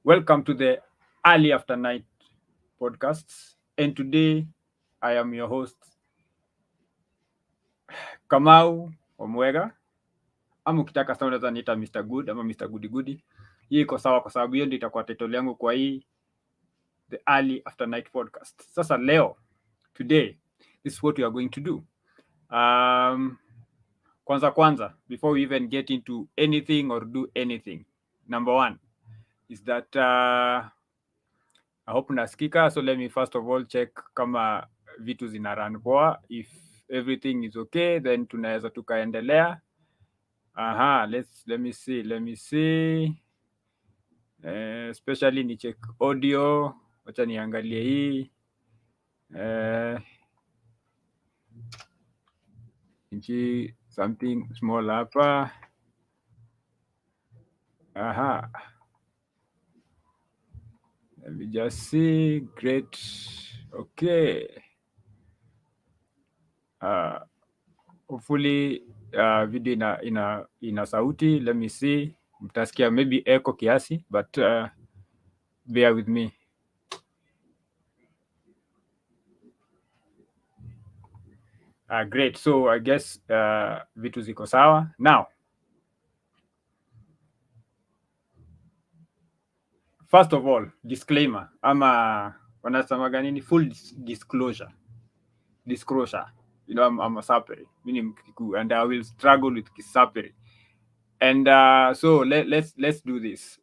Welcome to the Early After Night podcasts. And today I am your host, Kamau wa Mwega. Ama ukitaka sana unaweza niita Mr. Good ama Mr. Goody Goody. Hii iko sawa kwa sababu hiyo ndio itakuwa title yangu kwa hii the Early After Night podcast. Sasa leo, today, this is what we are going to do. Kwanza, before we even get into anything or do anything, number one is that I hope nasikika. So let me first of all check kama vitu zina run poa. If everything is okay, then tunaweza tukaendelea. Let me see. Especially ni check audio. Wacha niangalie hii. Nchi something small hapa. Let me just see. Great. Okay. Hopefully video ina sauti. Let me see. Mtasikia maybe echo kiasi, but bear with me. Great. So I guess vitu ziko sawa. Now, first of all, disclaimer ama wanasemaga nini? Full disclosure. You know, I'm a Sapere, meaning Kiku, and I will struggle with Kisapere. And so let's do this.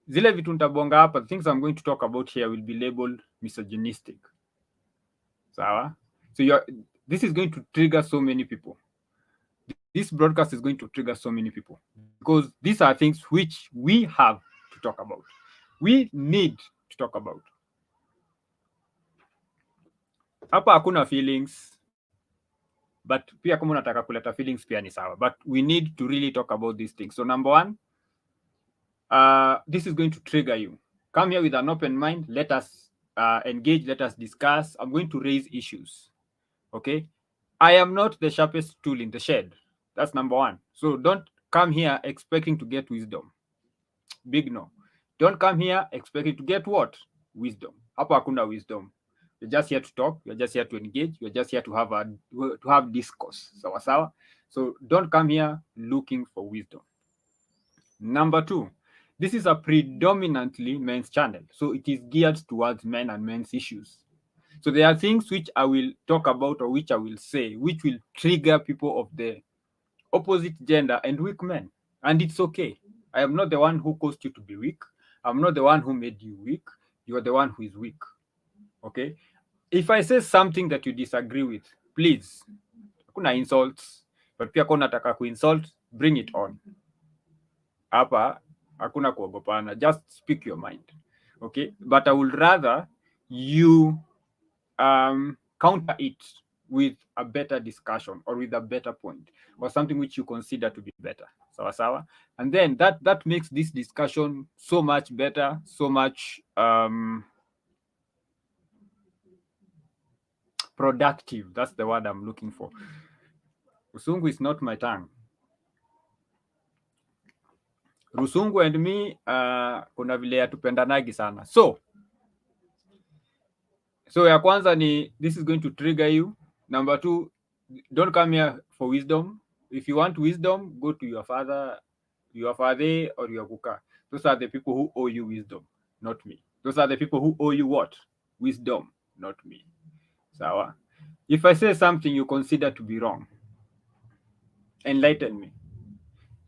Zile vitu nitabonga hapa, the things I'm going to talk about here will be labeled misogynistic. Sawa? So this is going to trigger so many people. This broadcast is going to trigger so many people because these are things which we have to talk about. We need to talk about. Hapa hakuna feelings, but pia kama unataka kuleta feelings pia ni sawa. But we need to really talk about these things. So number one, this is going to trigger you. Come here with an open mind. Let us engage. Let us discuss. I'm going to raise issues. Okay? I am not the sharpest tool in the shed. That's number one. So don't come here expecting to get wisdom. Big no. Don't come here expecting to get what? Wisdom. Hapa hakuna wisdom. You're just here to talk. You're just here to engage. You're just here to have discourse. Sawa. So don't come here looking for wisdom. Number two, this is a predominantly men's channel. So it is geared towards men and men's issues. So there are things which I will talk about or which I will say, which will trigger people of the opposite gender and weak men. And it's okay. I am not the one who caused you to be weak. I'm not the one who made you weak. You are the one who is weak. Okay? If I say something that you disagree with, please, hakuna insults, but pia kama unataka kuinsult, bring it on. Hapa hakuna kuogopana. Just speak your mind. Okay? But I would rather you counter it with a better discussion or with a better point or something which you consider to be better. Sawa. And then that makes this discussion so much better, so much productive. That's the word I'm looking for. Rusungu is not my tongue. Rusungu and me kuna vile hatupendanagi sana. So ya kwanza ni this is going to trigger you. Number two, don't come here for wisdom. If you want wisdom, go to your father or your kuka. Those are the people who owe you wisdom, not me. Those are the people who owe you what? Wisdom, not me. Sawa. If I say something you consider to be wrong, enlighten me.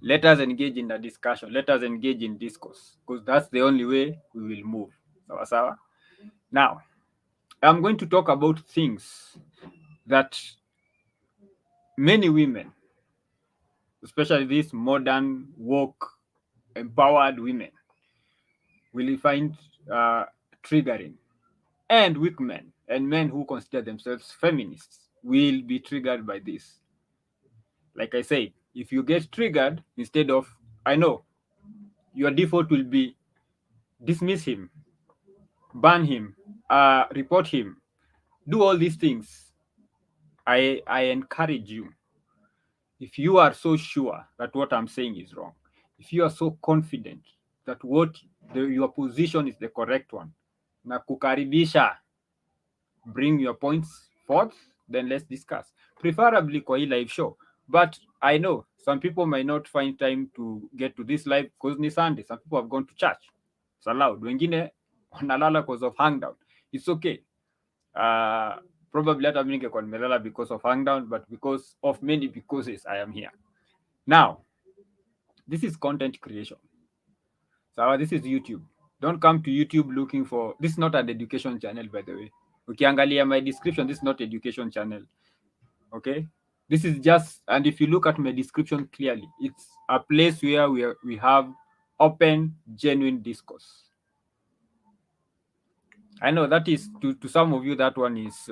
Let us engage in a discussion. Let us engage in discourse, because that's the only way we will move. Sawa. Now, I'm going to talk about things that many women, especially these modern, woke, empowered women, will find triggering. And weak men and men who consider themselves feminists will be triggered by this. Like I said, if you get triggered, instead of, I know, your default will be dismiss him, ban him, report him, do all these things. I encourage you, if you are so sure that what I'm saying is wrong, if you are so confident that your position is the correct one, na kukaribisha, bring your points forth, then let's discuss, preferably kwa hii live show. But I know some people might not find time to get to this live because ni Sunday. Some people have gone to church, it's allowed. Wengine wanalala because of hangdown, it's okay. Probably hata mimi ningekuwa nimelala because of hangdown, but because of many becauses I am here now. This is content creation. So this is YouTube. Don't come to YouTube looking for, this is not an education channel, by the way. Ukiangalia my description, this is not education channel. Okay, this is just, and if you look at my description clearly, it's a place where we have open, genuine discourse. I know that is to some of you, that one is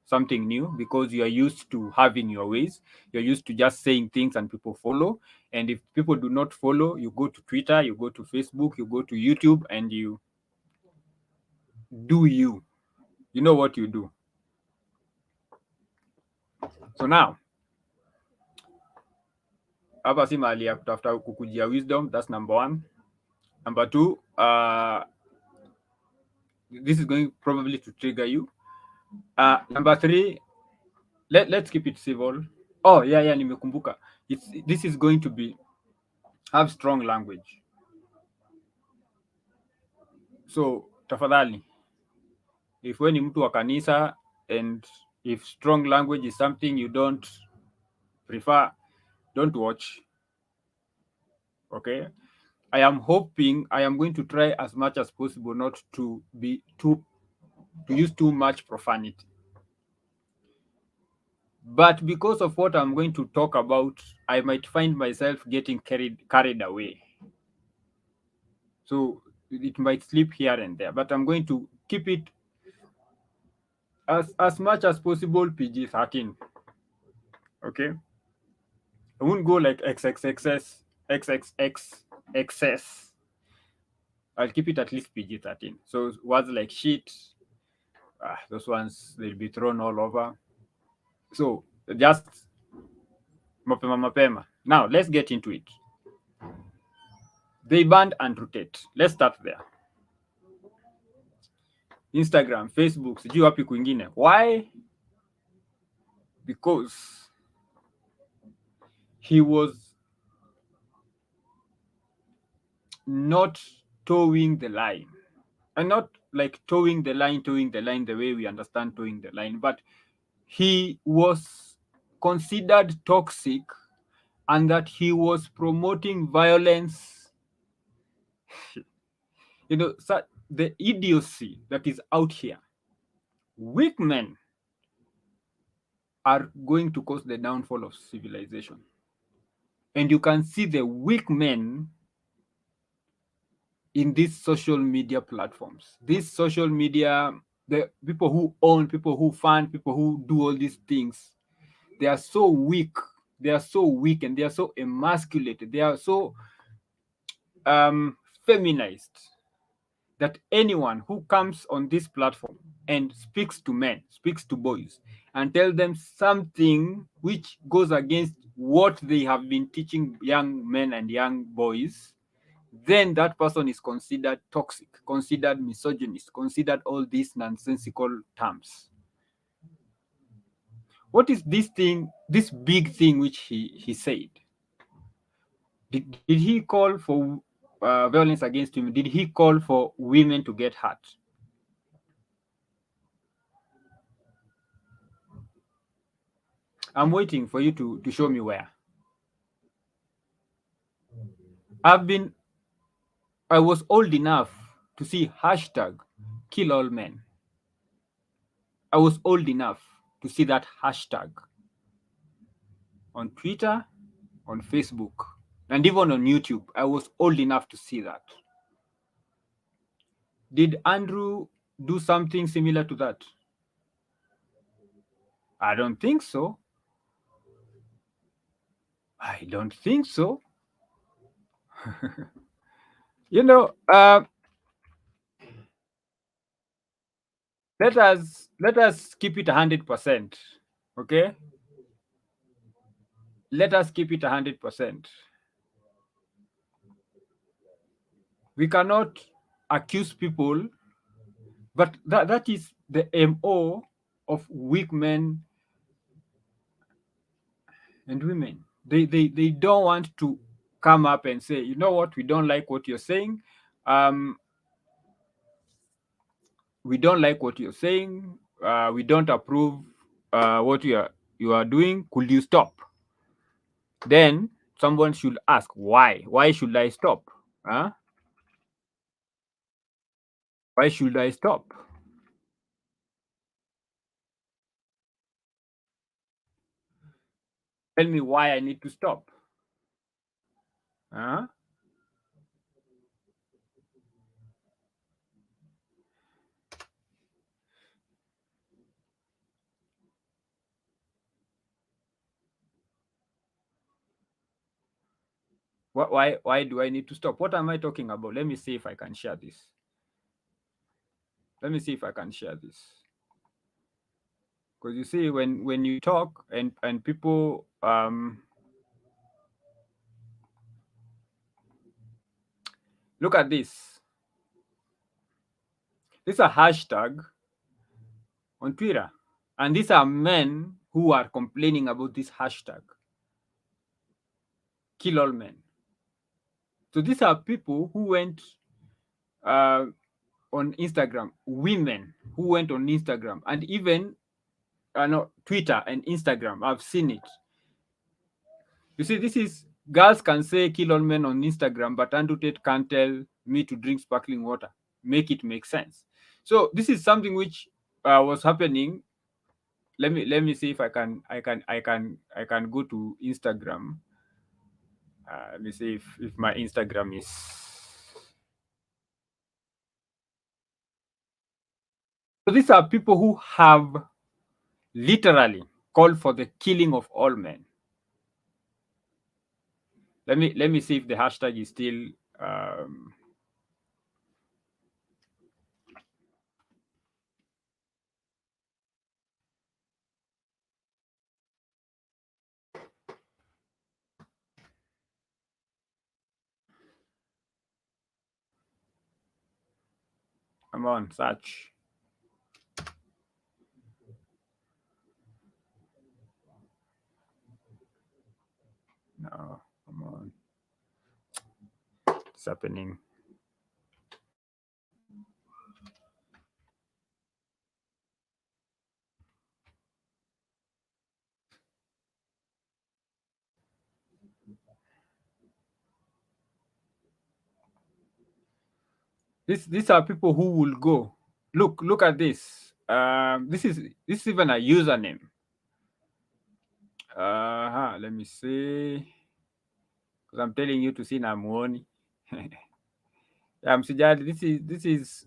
something new, because you are used to having your ways. You're used to just saying things and people follow. And if people do not follow, you go to Twitter, you go to Facebook, you go to YouTube, and you do you. You know what you do. So now, hapa si mahali ya kutafuta kukujia wisdom. That's number one. Number two, this is going probably to trigger you. Number three, let's keep it civil. Oh yeah, nimekumbuka. This is going to be have strong language. So tafadhali, if we ni mtu wa kanisa, and if strong language is something you don't prefer, don't watch. Okay, I am going to try as much as possible not to use too much profanity. But because of what I'm going to talk about, I might find myself getting carried away. So it might slip here and there, but I'm going to keep it as much as possible PG-13. Okay, I won't go like XXX excess. I'll keep it at least PG-13. So words like shit, those ones, they'll be thrown all over. So just mapema. Now let's get into it. They banned and rotate. Let's start there. Instagram, Facebook, sijui wapi kwingine. Why? Because he was not towing the line. And not like towing the line the way we understand towing the line, but he was considered toxic, and that he was promoting violence. So the idiocy that is out here. Weak men are going to cause the downfall of civilization. And you can see the weak men in these social media platforms. These social media, the people who own, people who fund, people who do all these things, they are so weak. They are so weak, and they are so emasculated. They are so feminized, that anyone who comes on this platform and speaks to men, speaks to boys, and tell them something which goes against what they have been teaching young men and young boys, then that person is considered toxic, considered misogynist, considered all these nonsensical terms. What is this thing, this big thing which he said? Did he call for violence against women? Did he call for women to get hurt? I'm waiting for you to show me where. I was old enough to see hashtag kill all men. I was old enough to see that hashtag on Twitter, on Facebook, and even on YouTube. I was old enough to see that. Did Andrew do something similar to that? I don't think so. I don't think so. Let us keep it 100%. Okay? Let us keep it 100%. We cannot accuse people, but that is the MO of weak men and women. They don't want to come up and say, you know what, we don't like what you're saying. Um, we don't like what you're saying. We don't approve what you are doing. Could you stop? Then someone should ask why. Why should I stop? Huh? Why should I stop? Tell me why I need to stop. Huh? Why do I need to stop? What am I talking about? Let me see if I can share this. Let me see if I can share this. Because you see, when you talk and people look at this. This is a hashtag on Twitter. And these are men who are complaining about this hashtag. Kill all men. So these are people who went uh, on Instagram, women who went on Instagram, and even no, Twitter and Instagram. I've seen it. You see, this is girls can say kill all men on Instagram, but Andrew Tate can't tell me to drink sparkling water. Make it make sense. So this is something which was happening. Let me see if I can go to Instagram. Let me see if my Instagram is. So these are people who have literally called for the killing of all men. Let me see if the hashtag is still. Um, Come on, search. No, come on. It's happening. These are people who will go. Look at this. This is even a username. Let me see. Because I'm telling you to see Namuoni. Msijali. This is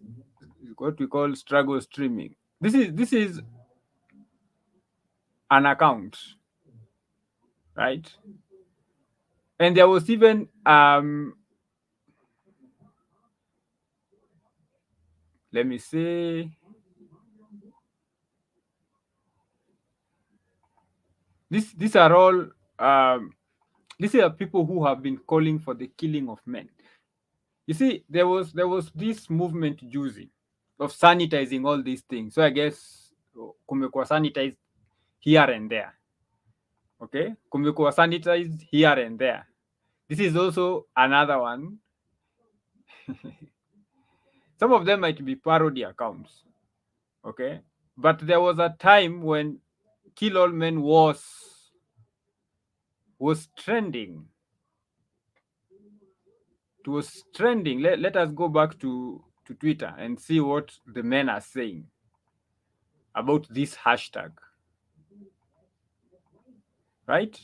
what we call struggle streaming. This is an account, right? And there was even let me see. These are all these are people who have been calling for the killing of men. You see, there was this movement juicy of sanitizing all these things. So I guess kumekuwa sanitized here and there. Okay, kumekuwa sanitized here and there. This is also another one. Some of them might be parody accounts. Okay, but there was a time when kill all men was trending. It was trending. Let us go back to Twitter and see what the men are saying about this hashtag. Right?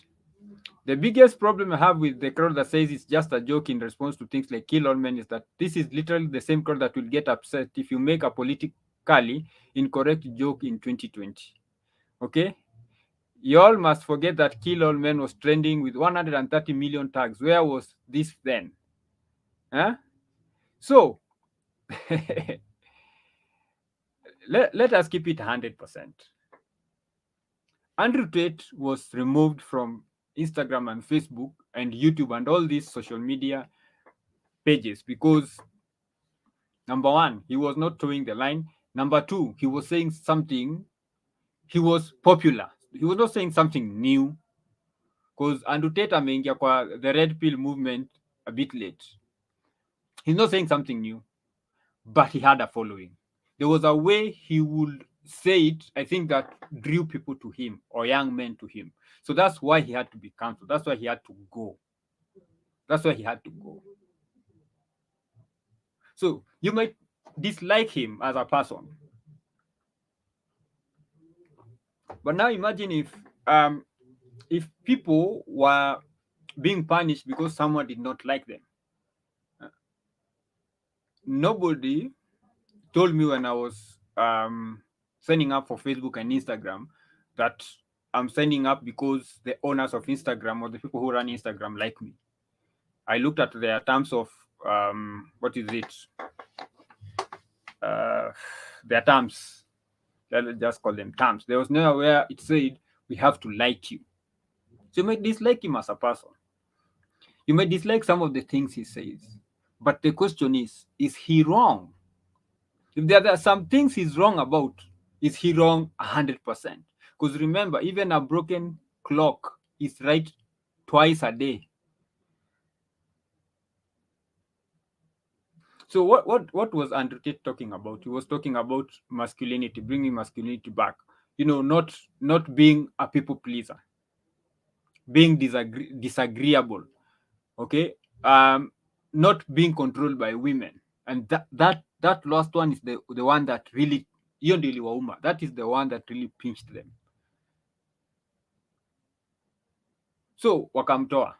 The biggest problem I have with the crowd that says it's just a joke in response to things like kill all men is that this is literally the same crowd that will get upset if you make a politically incorrect joke in 2020. Okay? You all must forget that kill all men was trending with 130 million tags. Where was this then? Huh? So, let us keep it 100%. Andrew Tate was removed from Instagram and Facebook and YouTube and all these social media pages because Number one, he was not towing the line. Number two, he was saying something. He was popular. He was not saying something new, because Andrew Tate ameingia kwa the red pill movement a bit late. He's not saying something new, but he had a following. There was a way he would say it, I think, that drew people to him or young men to him. So that's why he had to be cancelled. That's why he had to go. That's why he had to go. So you might dislike him as a person, but now imagine if people were being punished because someone did not like them. Nobody told me when I was signing up for Facebook and Instagram that I'm signing up because the owners of Instagram or the people who run Instagram like me. I looked at their terms of what is it? Their terms. Let's just call them terms. There was nowhere where it said we have to like you. So you might dislike him as a person. You might dislike some of the things he says. But the question is he wrong? If there are some things he's wrong about, is he wrong 100%? Because remember, even a broken clock is right twice a day. So what was Andrew Tate talking about? He was talking about masculinity, bringing masculinity back. Not being a people pleaser, being disagreeable, okay, not being controlled by women, and that last one is the one that really, that is the one that really pinched them. So wakamtoa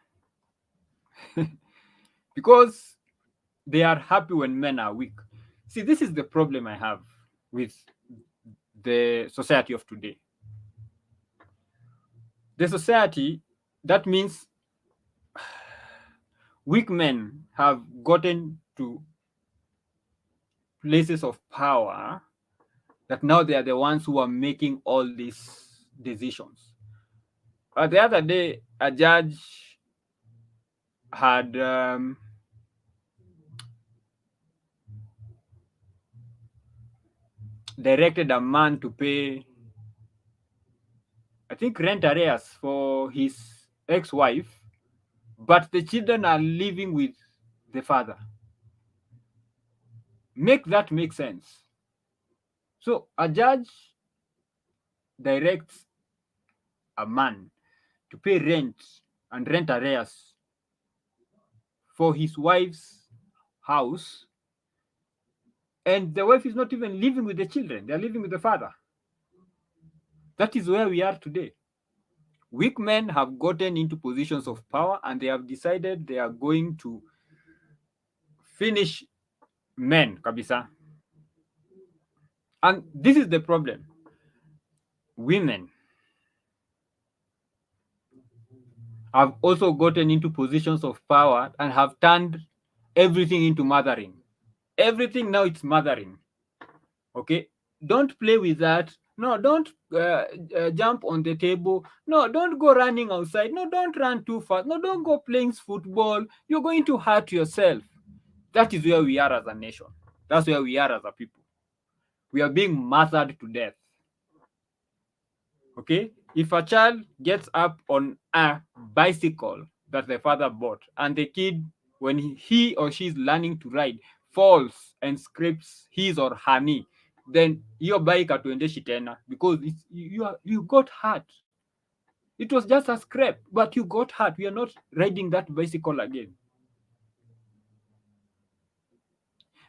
because they are happy when men are weak. See, this is the problem I have with the society of today. The society, that means weak men have gotten to places of power that now they are the ones who are making all these decisions. The other day, a judge had directed a man to pay, I think, rent arrears for his ex-wife, but the children are living with the father. Make that make sense. So a judge directs a man to pay rent and rent arrears for his wife's house, and the wife is not even living with the children, they are living with the father. That is where we are today. Weak men have gotten into positions of power and they have decided they are going to finish men kabisa. And this is the problem. Women have also gotten into positions of power and have turned everything into mothering. Everything now it's mothering. Okay? Don't play with that. No, don't jump on the table. No, don't go running outside. No, don't run too fast. No, don't go playing football. You're going to hurt yourself. That is where we are as a nation. That's where we are as a people. We are being mothered to death. Okay? If a child gets up on a bicycle that the father bought, and the kid, when he or she is learning to ride, falls and scrapes his or her knee, then your bike hatuendeshi tena because you got hurt. It was just a scrape, but you got hurt. We are not riding that bicycle again.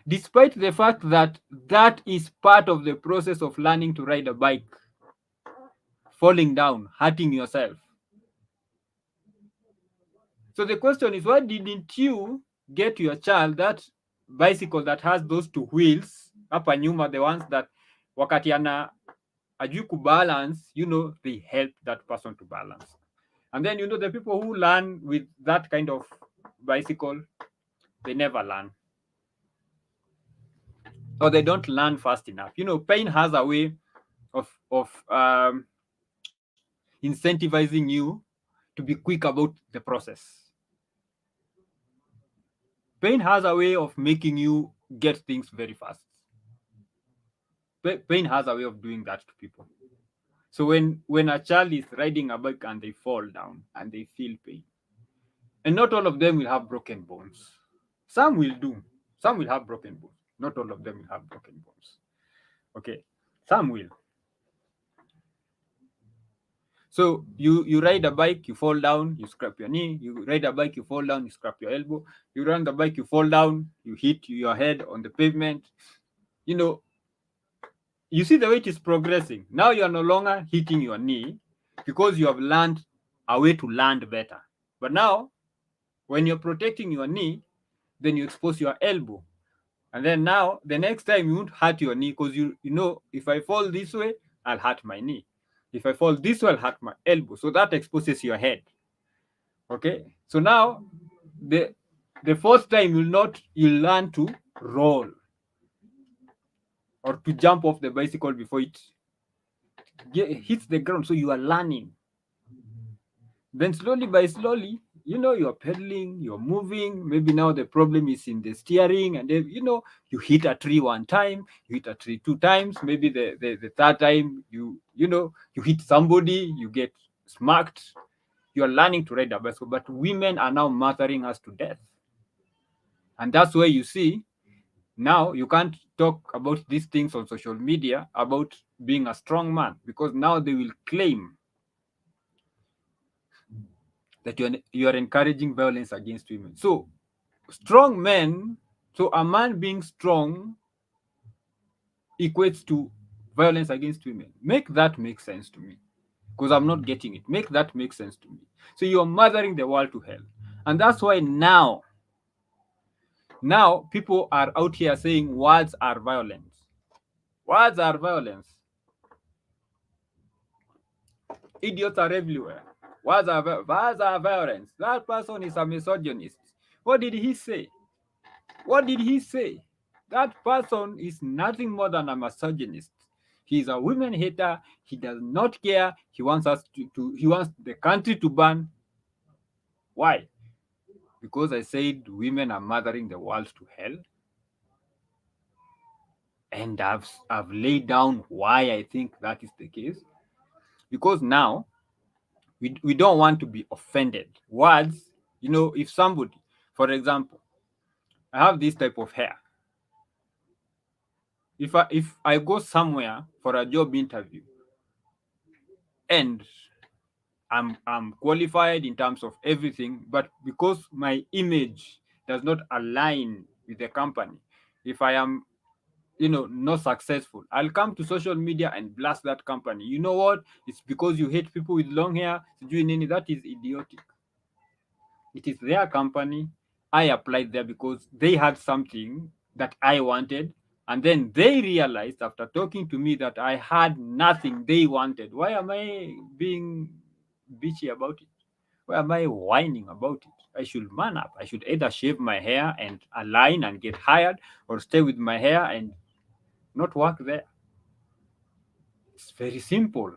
Despite the fact that that is part of the process of learning to ride a bike, falling down, hurting yourself. So the question is, why didn't you get your child that bicycle that has those two wheels hapa nyuma, the ones that wakati ajui kubalance, they help that person to balance. And then, the people who learn with that kind of bicycle, they never learn. Or they don't learn fast enough. Pain has a way of incentivizing you to be quick about the process. Pain has a way of making you get things very fast. Pain has a way of doing that to people. So when a child is riding a bike and they fall down and they feel pain, and not all of them will have broken bones. Some will do. Some will have broken bones. Not all of them will have broken bones. Okay, some will. So you ride a bike, you fall down, you scrap your knee. You ride a bike, you fall down, you scrap your elbow. You run the bike, you fall down, you hit your head on the pavement. You know, you see the way it is progressing. Now you are no longer hitting your knee because you have learned a way to land better. But now, when you're protecting your knee, then you expose your elbow. And then now, the next time you won't hurt your knee because you know, if I fall this way, I'll hurt my knee. If I fall this way, I'll hurt my elbow. So that exposes your head. Okay? So now, the first time you'll learn to roll or to jump off the bicycle before it hits the ground. So you are learning. Then slowly by slowly, you're pedaling, you're moving. Maybe now the problem is in the steering, and then, you hit a tree one time, you hit a tree two times. Maybe the third time you hit somebody, you get smacked. You're learning to ride a bicycle, but women are now murdering us to death. And that's where you see now you can't talk about these things on social media about being a strong man, because now they will claim that you are encouraging violence against women. So strong men, so a man being strong equates to violence against women. Make that make sense to me, because I'm not getting it. Make that make sense to me. So you're mothering the world to hell. And that's why now people are out here saying words are violence. Words are violence. Idiots are everywhere. Words are violence. That person is a misogynist. What did he say? What did he say? That person is nothing more than a misogynist. He's a women hater. He does not care. He wants us he wants the country to burn. Why? Because I said women are mothering the world to hell. And I've laid down why I think that is the case. Because now we don't want to be offended. Words, if somebody, for example, I have this type of hair. If I go somewhere for a job interview and I'm qualified in terms of everything, but because my image does not align with the company, if I am not successful, I'll come to social media and blast that company. You know what? It's because you hate people with long hair. That is idiotic. It is their company. I applied there because they had something that I wanted. And then they realized after talking to me that I had nothing they wanted. Why am I being bitchy about it? Why am I whining about it? I should man up. I should either shave my hair and align and get hired, or stay with my hair and not work there. It's very simple.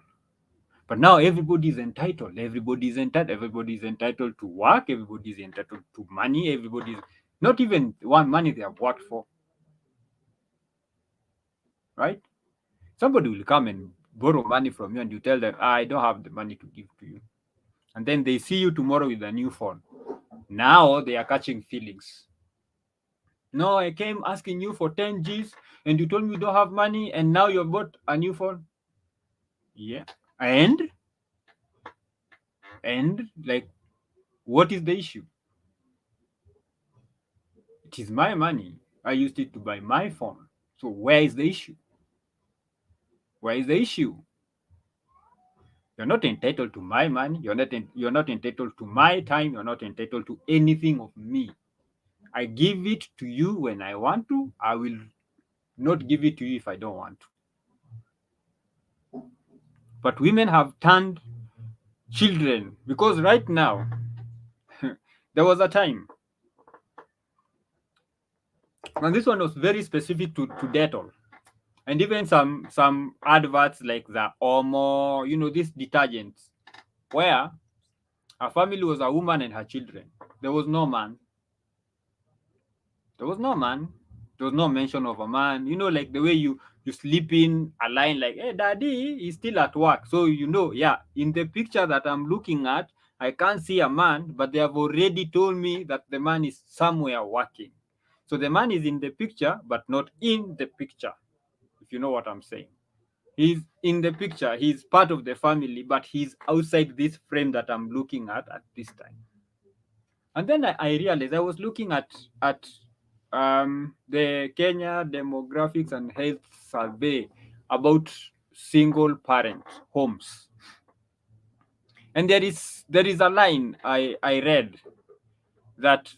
But now everybody is entitled. Everybody is entitled. Everybody is entitled to work. Everybody is entitled to money. Everybody is not even one money they have worked for. Right? Somebody will come and borrow money from you, and you tell them, I don't have the money to give to you. And then they see you tomorrow with a new phone. Now they are catching feelings. No, I came asking you for 10 Gs and you told me you don't have money, and now you bought a new phone. Yeah. And like, what is the issue? It is my money. I used it to buy my phone. So where is the issue? Where is the issue? You're not entitled to my money. You're not entitled to my time. You're not entitled to anything of me. I give it to you when I want to. I will not give it to you if I don't want to. But women have turned children, because right now there was a time, and this one was very specific to Dettol, and even some adverts like the Omo, these detergents, where her family was a woman and her children. There was no man. There was no man. There was no mention of a man. You know, like the way you sleep in a line, like, hey, daddy is still at work. So, you know, yeah, in the picture that I'm looking at, I can't see a man, but they have already told me that the man is somewhere working. So the man is in the picture, but not in the picture, if you know what I'm saying. He's in the picture, he's part of the family, but he's outside this frame that I'm looking at this time. And then I realized I was looking at the Kenya Demographics and Health Survey about single parent homes. And there is a line I read that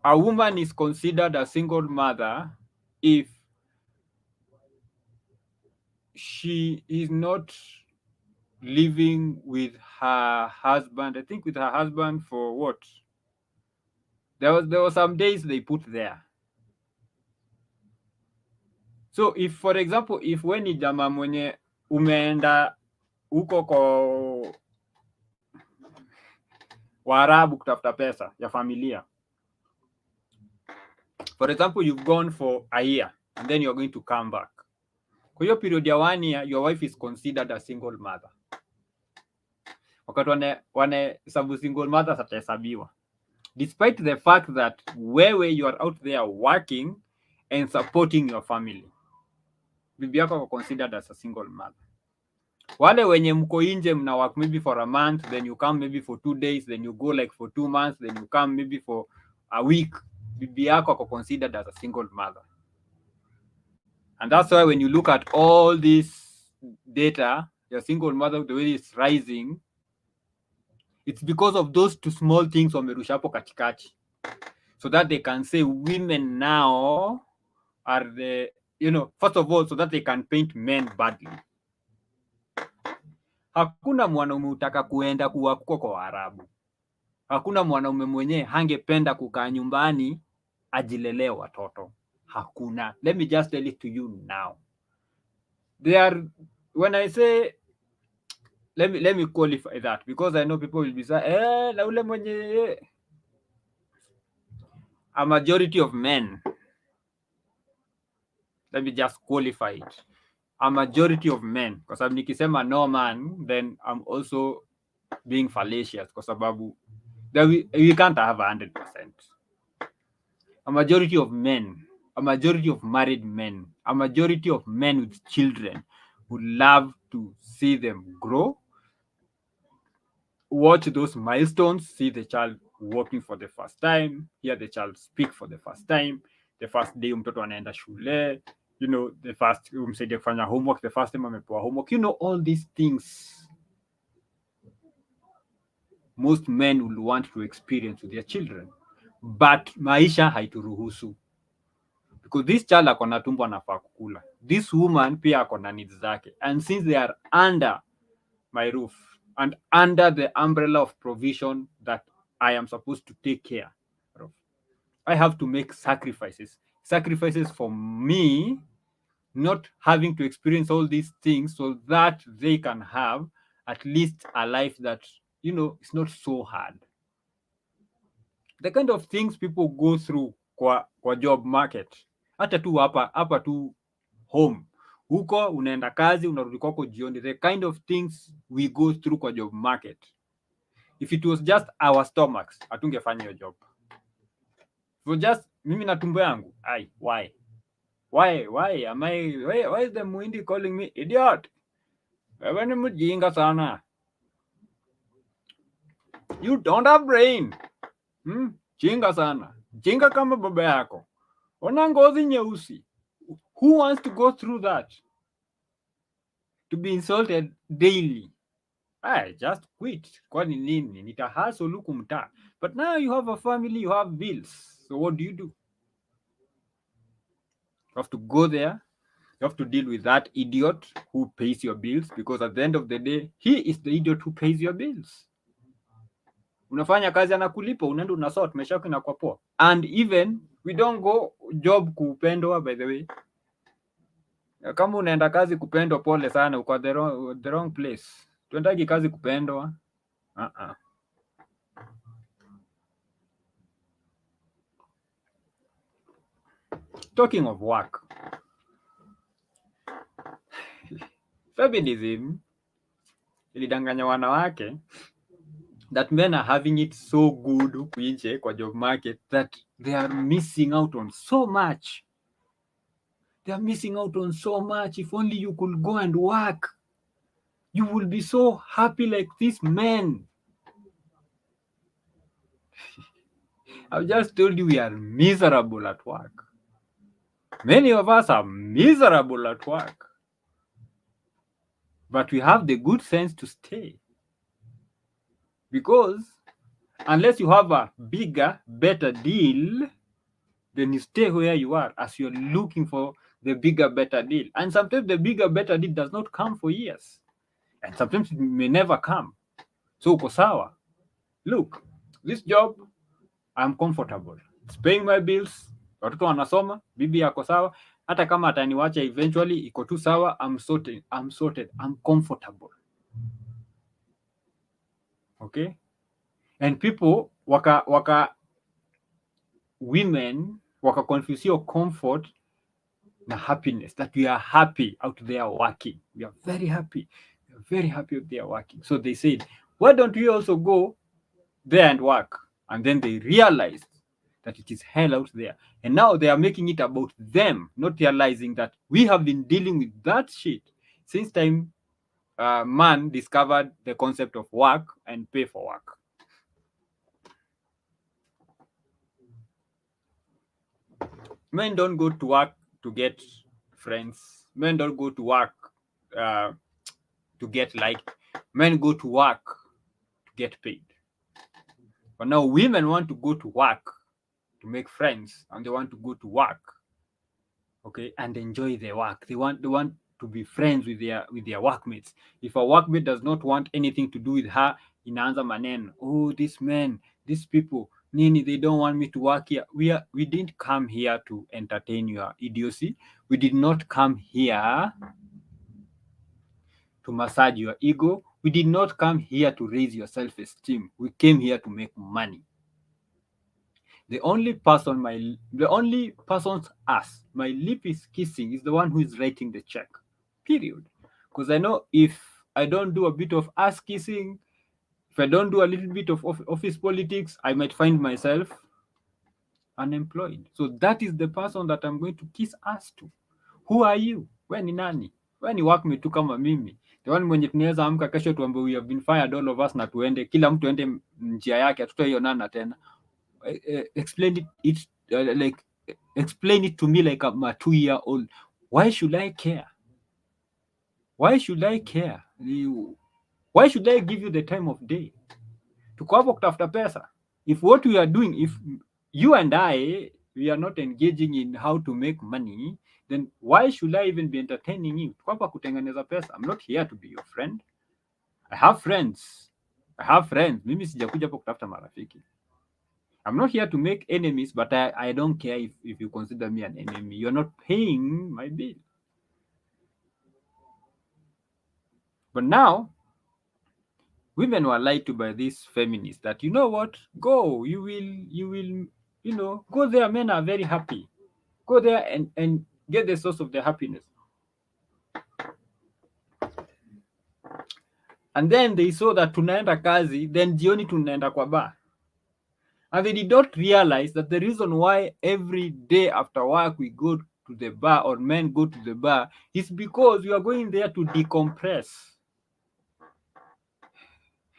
a woman is considered a single mother if she is not living with her husband. I think with her husband for what? There was some days they put there. So if for example, if we ni jamaa mwenye umeenda huko kwa Waarabu kutafuta pesa ya familia. For example, you've gone for a year and then you're going to come back. Kwa hiyo period ya 1 year, your wife is considered a single mother. Wakati wane sababu single mothers atahesabiwa. Despite the fact that wewe you are out there working and supporting your family. Bibi yako ako considered as a single mother. Wale wenye mko nje mna work maybe for a month, then you come maybe for 2 days, then you go like for 2 months, then you come maybe for a week. Bibi yako ako considered as a single mother. And that's why when you look at all this data, your single mother, the way it's rising, it's because of those two small things wamerusha hapo katikati. So that they can say women now are the, you know, first of all, so that they can paint men badly. Hakuna mwanaume utaka kuenda kuwa kuko kwa Waarabu. Hakuna mwanaume mwenye hangependa kukaa nyumbani ajilelee watoto. Hakuna. Let me just tell it to you now. When I say, let me qualify that, because I know people will be saying, na ule mwenye, a majority of men, let me just qualify it. A majority of men, kwa sababu nikisema no man, then I'm also being fallacious, kwa sababu we can't have 100%. A majority of men, a majority of married men, a majority of men with children would love to see them grow, watch those milestones, see the child walking for the first time, hear the child speak for the first time, the first day mtoto anaenda shule, you know, the first umsaidia kufanya homework, the first time amepewa homework, you know, all these things most men will want to experience with their children, but maisha haituruhusu, because this child ako na tumbo anafaa kukula, this woman pia ako na needs zake, and since they are under my roof and under the umbrella of provision that I am supposed to take care of, I have to make sacrifices for me not having to experience all these things, so that they can have at least a life that, you know, it's not so hard. The kind of things people go through kwa job market, hata tu hapa tu home, huko unaenda kazi unarudi kwako jioni, the kind of things we go through kwa job market, if it was just our stomachs hatungefanya hiyo job. So just mimi na tumbo yangu, why is the Muhindi calling me idiot? Wewe ni mjinga sana, you don't have brain. Jinga sana, jinga kama baba yako, ona ngozi nyeusi. Who wants to go through that? To be insulted daily? Just quit. Kwani nini? Nitahustle huku mtaa. But now you have a family, you have bills. So what do? You have to go there. You have to deal with that idiot who pays your bills, because at the end of the day, he is the idiot who pays your bills. Unafanya kazi anakulipa, unaenda unasort, maisha yako inakuwa poa. And even we don't go job kupendwa, by the way. Kama unaenda kazi kupendwa, pole sana, uko the wrong place. Tuendagi kazi kupendwa. Talking of work, feminism ilidanganya wanawake that men are having it so good huku nje kwa job market that they are missing out on so much. They are missing out on so much. If only you could go and work, you will be so happy like these men. I've just told you we are miserable at work. Many of us are miserable at work. But we have the good sense to stay. Because unless you have a bigger, better deal, then you stay where you are as you're looking for the bigger, better deal. And sometimes the bigger, better deal does not come for years. And sometimes it may never come. So uko sawa. Look, this job, I'm comfortable. It's paying my bills. Watoto wanasoma, bibi yako sawa. Hata kama ataniwacha eventually, iko tu sawa. I'm sorted. I'm comfortable. Okay? And people, women, confuse your comfort na happiness, that we are happy out there working. We are very happy. We are very happy out there working. So they said, why don't we also go there and work? And then they realized that it is hell out there. And now they are making it about them, not realizing that we have been dealing with that shit since time man discovered the concept of work and pay for work. Men don't go to work to get friends. Men don't go to work to get liked. Men go to work to get paid. But now women want to go to work to make friends, and they want to go to work, okay, and enjoy their work. They want to be friends with their workmates. If a workmate does not want anything to do with her, inaanza maneno. Oh, these men, these people, nini, they don't want me to work here. We didn't come here to entertain your idiocy. We did not come here to massage your ego. We did not come here to raise your self-esteem. We came here to make money. The only person's ass my lip is kissing is the one who is writing the check. Period. Because I know if I don't do a bit of ass kissing, if I don't do a little bit of office politics, I might find myself unemployed. So that is the person that I'm going to kiss ass to. Who are you? We ni nani? We ni workmate tu kama mimi. The one mwenye tunaweza amka kesho tuambe we have been fired all of us na tuende, kila mtu ende njia yake, hatutaionana tena. Explain it to me like I'm a 2-year-old. Why should I care? Why should I care? Why should I give you the time of day? Tuko hapo kutafuta pesa. If what we are doing, if you and I, we are not engaging in how to make money, then why should I even be entertaining you? Tuko hapa kutengeneza pesa. I'm not here to be your friend. I have friends. Mimi sijakuja hapo kutafuta marafiki. I'm not here to make enemies, but I don't care if you consider me an enemy. You're not paying my bill. But now, women were lied to by these feminists that, you know what, go, you will, go there. Men are very happy. Go there and get the source of their happiness. And then they saw that tunaenda kazi, then jioni tunaenda kwa bar. And they did not realize that the reason why every day after work we go to the bar, or men go to the bar, is because we are going there to decompress.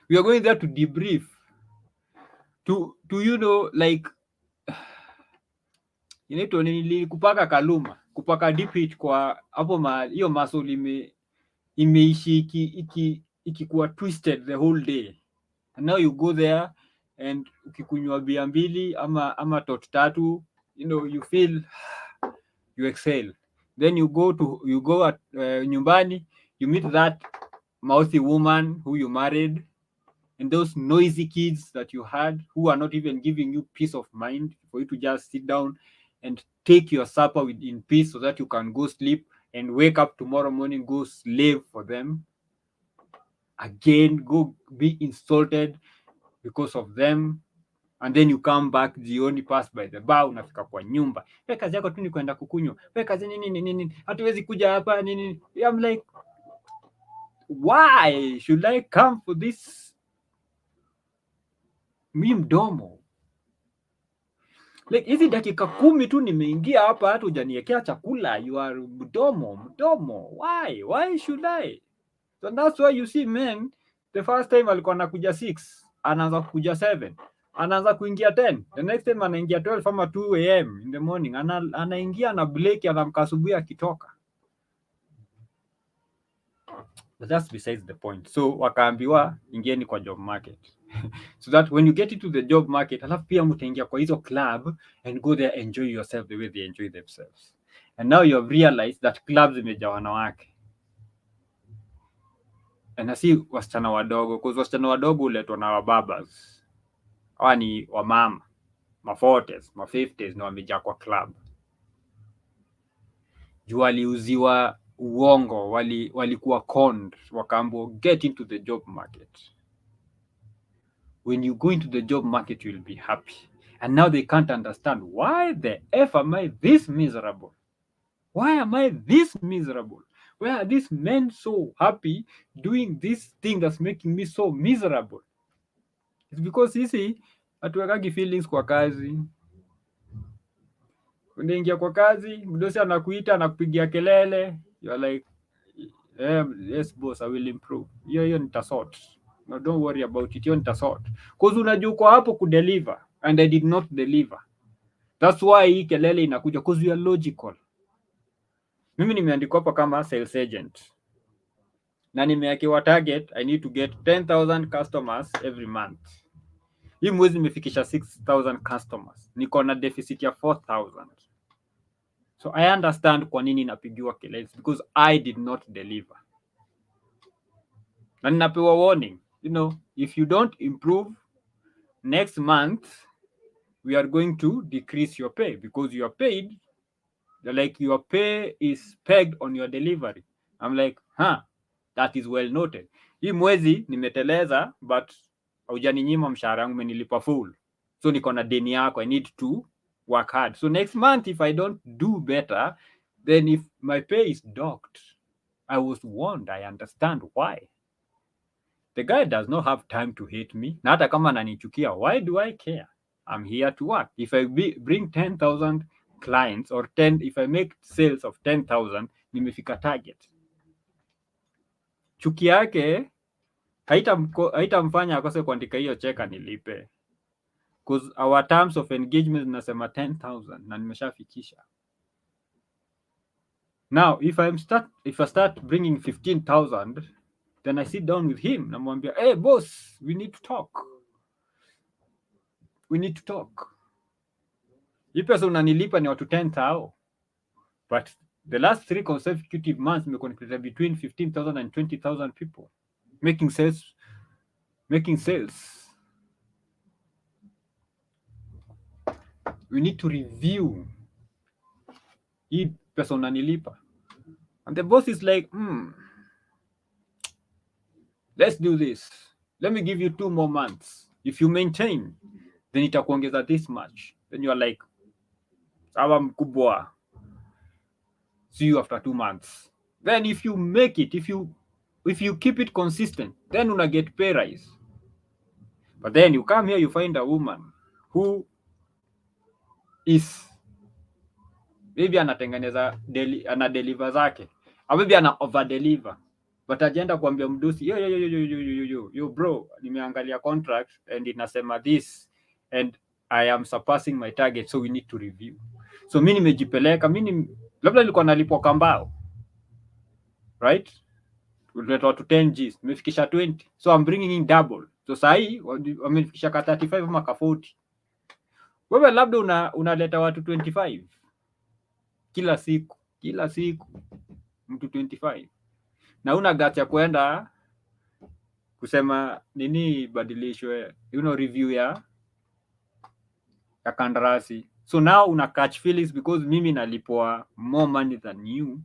We are going there to debrief. To like, inaitwa nini, kupaka kaluma, kupaka deep heat kwa hapo hiyo muscle imeishi ikikuwa twisted the whole day. And now you go there and ukikunywa bia mbili ama tot tatu, you feel, you exhale. Then you go at nyumbani, you meet that mouthy woman who you married, and those noisy kids that you had who are not even giving you peace of mind for you to just sit down and take your supper in peace so that you can go sleep and wake up tomorrow morning, go slave for them again, go be insulted because of them. and then you come back jioni, pass by the bar, unafika kwa nyumba, we kazi yako tu ni kwenda kukunywa, we kazi nini, hatuwezi kuja hapa nini. I'm like, why should I come for this mi mdomo? Like hizi dakika 10 tu nimeingia hapa, hata hujaniwekea chakula, you are mdomo. Why should I? So that's why you see men, the first time alikuwa anakuja 6, anaanza kukuja 7, anaanza kuingia 10, the next time anaingia 12 ama 2 am in the morning, anaingia na break, anamka asubuhi akitoka. But that's besides the point. So wakaambiwa ingieni kwa job market so that when you get into the job market, alafu pia mtaingia kwa hizo club and go there, enjoy yourself the way they enjoy themselves. And now you have realized that clubs imejaa wanawake, na si wasichana wadogo, because wasichana wadogo huletwa na wababas. Hawa ni wamama ma40s, ma50s, na wamejaa kwa club. Juu waliuziwa uongo, walikuwa conned, wakaambiwa get into the job market. When you go into the job market, you will be happy. And now they can't understand, why the F am I this miserable? Why am I this miserable? Why are these men so happy doing this thing that's making me so miserable? It's because sisi hatuwekagi feelings kwa kazi. Unaingia kwa kazi, mdosi anakuita, anakupigia kelele, you're like, yes boss, I will improve. Hiyo nitasort. No, don't worry about it. Hiyo nitasort. Because unajua uko hapo kudeliver and I did not deliver. That's why hii kelele inakuja, because you are logical. Mimi nimeandikwa hapa kama sales agent, na nimewekewa target, I need to get 10,000 customers every month. Hii mwezi nimefikisha 6,000 customers, niko na deficit ya 4,000. So I understand kwa nini napigiwa kelele, because I did not deliver. Na ninapewa warning, if you don't improve next month, we are going to decrease your pay, because you are paid, like your pay is pegged on your delivery. I'm like, that is well noted. Hii mwezi nimeteleza, but haujaninyima mshahara wangu, umenilipa full. So niko na deni yako, I need to work hard. So next month, if I don't do better, then if my pay is docked, I was warned, I understand why. The guy does not have time to hate me. Na hata kama ananichukia, why do I care? I'm here to work. If I bring 10,000 clients, or if I make sales of 10,000, nimefika target. Chuki yake haitamfanya akose kuandika hiyo cheka nilipe, because our terms of engagement nasema 10,000 na nimeshafikisha. Now if I start bringing 15,000, then I sit down with him, namwambia, hey boss, we need to talk. Hii pesa unanilipa ni watu 10,000, but the last 3 consecutive months nimeconnected between 15,000 and 20,000 people making sales. We need to review hii pesa unanilipa. And the boss is like, let's do this. Let me give you 2 more months. If you maintain, then itakuongeza this much. Then you are like, sawa mkubwa, see you after 2 months. Then if you make it, if you keep it consistent, then una get pay rise. But then you come here, you find a woman who is maybe anatengeneza ana deliver zake, au maybe ana over deliver, but agenda kuambia mdusi, yo bro, nimeangalia contract and inasema this and I am surpassing my target, so we need to review. So mimi nimejipeleka, labda nilikuwa nalipwa kambao, right? Uletwa to 10 Gs, nimefikisha 20, so I'm bringing in double. So sahi wamefikisha ka 35 ama ka 40. Wewe labda unaleta watu 25 kila siku mtu 25, na una gati ya kwenda kusema nini badilishwe, review ya kandarasi. So now una catch feelings because mimi nalipwa more money than you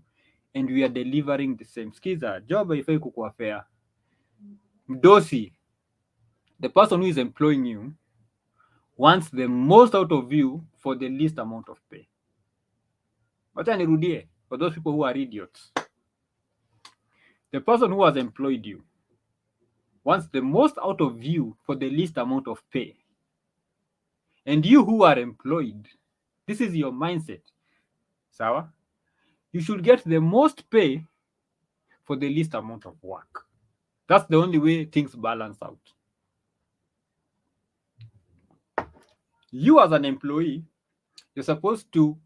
and we are delivering the same. Skiza, job haifai kukuwa fair. Mdosi, the person who is employing you, wants the most out of you for the least amount of pay. Wacha nirudie for those people who are idiots. The person who has employed you wants the most out of you for the least amount of pay. And you who are employed, this is your mindset. Sawa? You should get the most pay for the least amount of work. That's the only way things balance out. You as an employee, you're supposed to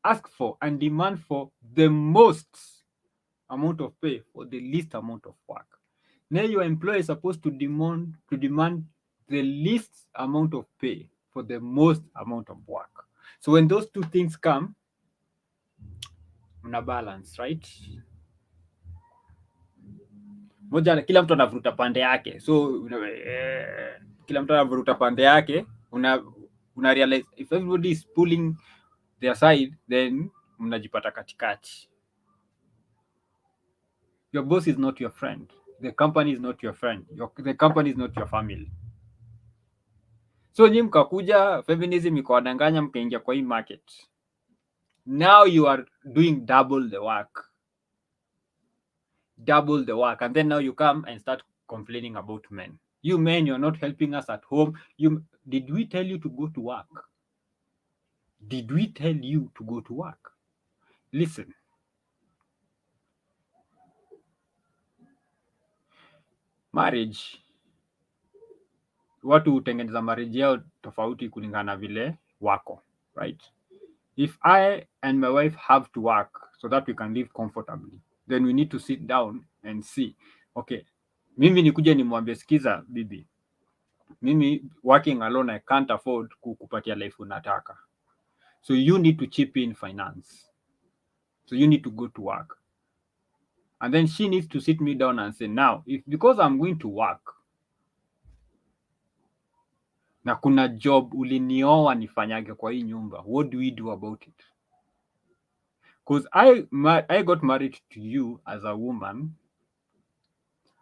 ask for and demand for the most amount of pay for the least amount of work. Now your employer is supposed to demand the least amount of pay for the most amount of work. So when those two things come, mna balance, right? Moja, kila mtu anavuruta pande yake, so kila mtu anavuruta pande yake, una realize if everybody is pulling their side, then mnajipata katikati. Your boss is not your friend. The company is not your friend. The company is not your family. So nyi mkakuja feminism ikawadanganya, mkaingia kwa hii market. Now you are doing double the work, and then now you come and start complaining about men. You men, you're not helping us at home. Did we tell you to go to work? Did we tell you to go to work? Listen. Marriage, watu hutengeneza marriage yao tofauti kulingana vile wako, right? If I and my wife have to work so that we can live comfortably, then we need to sit down and see, okay, mimi nikuje nimwambie, sikiza bibi, mimi working alone I can't afford kukupatia life unataka, so you need to chip in finance, so you need to go to work. And then she needs to sit me down and say, now if because I'm going to work na kuna job ulinioa nifanyage kwa hii nyumba, what do we do about it? Because I got married to you as a woman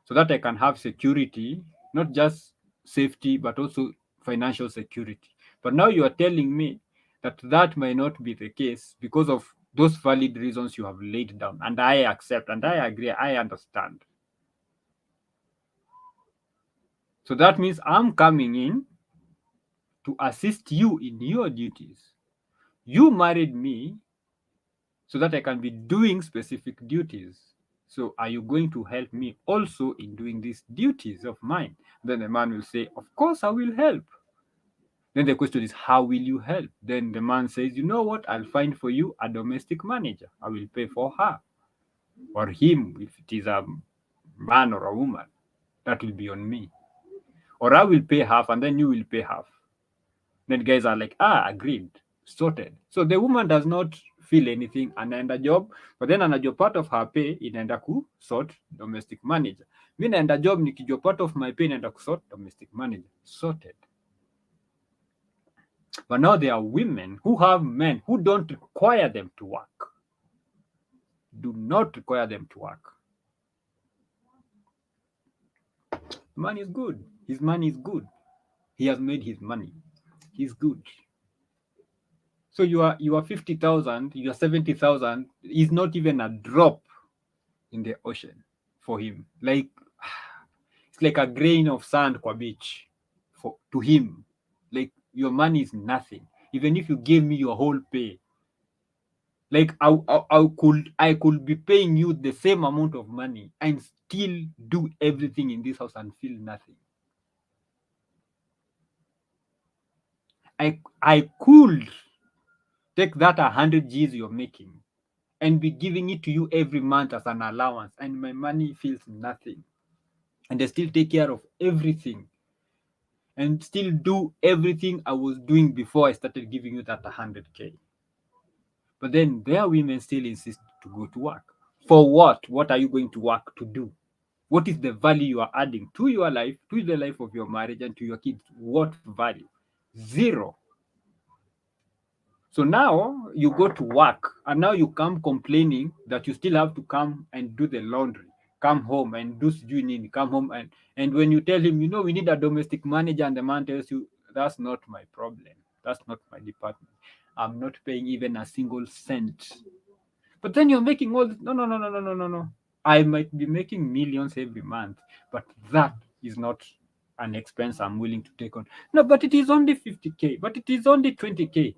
so that I can have security, not just safety, but also financial security. But now you are telling me that might not be the case because of those valid reasons you have laid down. And I accept and I agree, I understand. So that means I'm coming in to assist you in your duties. You married me so that I can be doing specific duties. So are you going to help me also in doing these duties of mine? Then the man will say, of course I will help. Then the question is, how will you help? Then the man says, you know what? I'll find for you a domestic manager. I will pay for her or him if it is a man or a woman. That will be on me. Or I will pay half and then you will pay half. Then guys are like, agreed, sorted. So the woman does not feel anything, anaenda job, but then anajua part of her pay inaenda ku sort domestic manager. Mi naenda job nikijua part of my pay inaenda ku sort domestic manager. Sorted. But now there are women who have men who don't require them to work. Do not require them to work. The man is good. His money is good. He has made his money. He's good. So you are 50,000, you are 70,000 is not even a drop in the ocean for him. Like it's like a grain of sand kwa beach to him. Like your money is nothing. Even if you gave me your whole pay, like I could be paying you the same amount of money and still do everything in this house and feel nothing. I could take that 100 G's you're making and be giving it to you every month as an allowance, and my money feels nothing. And I still take care of everything and still do everything I was doing before I started giving you that 100K. But then there are women still insist to go to work. For what? What are you going to work to do? What is the value you are adding to your life, to the life of your marriage, and to your kids? What value? Zero. So now you go to work and now you come complaining that you still have to come and do the laundry, come home and do sijui nini, come home and when you tell him, we need a domestic manager and the man tells you That's not my problem. That's not my department. I'm not paying even a single cent. But then you're making all this. No, no, no, no, no, no, no, no. I might be making millions every month, but that is not an expense I'm willing to take on. No, but it is only 50K, but it is only 20K.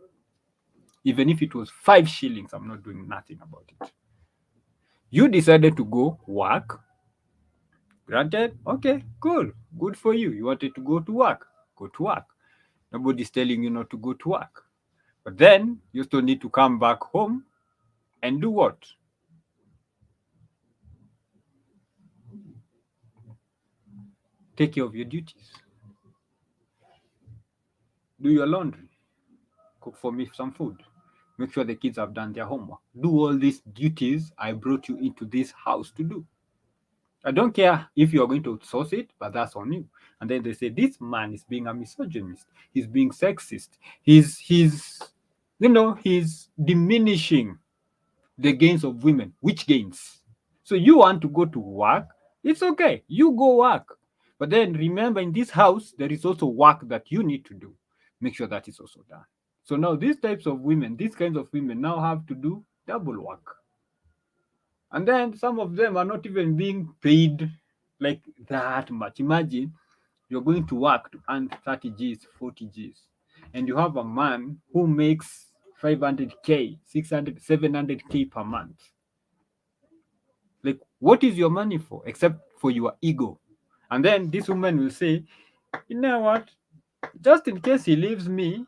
Even if it was 5 shillings, I'm not doing nothing about it. You decided to go work. Granted, okay, cool. Good for you. You wanted to go to work. Go to work. Nobody's telling you not to go to work. But then you still need to come back home and do what? Take care of your duties. Do your laundry. Cook for me some food. Make sure the kids have done their homework. Do all these duties I brought you into this house to do. I don't care if you're going to outsource it, but that's on you. And then they say this man is being a misogynist. He's being sexist. He's diminishing the gains of women. Which gains? So you want to go to work? It's okay. You go work. But then remember, in this house, there is also work that you need to do. Make sure that is also done. So now these kinds of women now have to do double work. And then some of them are not even being paid like that much. Imagine you're going to work to earn 30 Gs, 40 Gs, and you have a man who makes 500K, 600, 700K per month. Like, what is your money for except for your ego? And then this woman will say, you know what? Just in case he leaves me,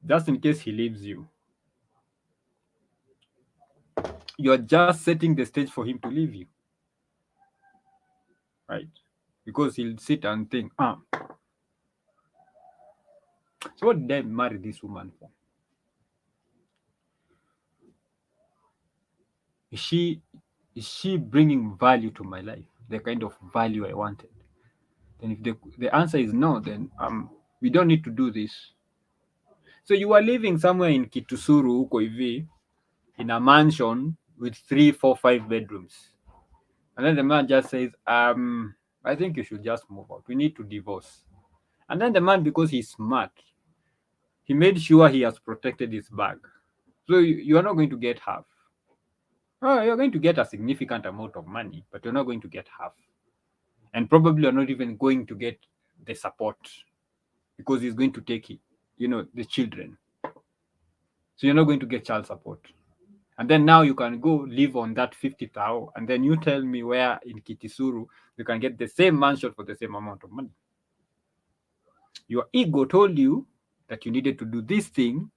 just in case he leaves you, you're just setting the stage for him to leave you, right? Because he'll sit and think, so what did I marry this woman for? Is she bringing value to my life, the kind of value I wanted? Then if the answer is no, then we don't need to do this. So you are living somewhere in Kitusuru huko hivi, in a mansion with 3, 4, 5 bedrooms. And then the man just says, I think you should just move out. We need to divorce. And then the man, because he's smart, he made sure he has protected his bag. So you are not going to get half. Oh, you're going to get a significant amount of money, but you're not going to get half. And probably you're not even going to get the support because he's going to take it, the children. So you're not going to get child support. And then now you can go live on that 50,000, and then you tell me where in Kitisuru you can get the same mansion for the same amount of money. Your ego told you that you needed to do this thing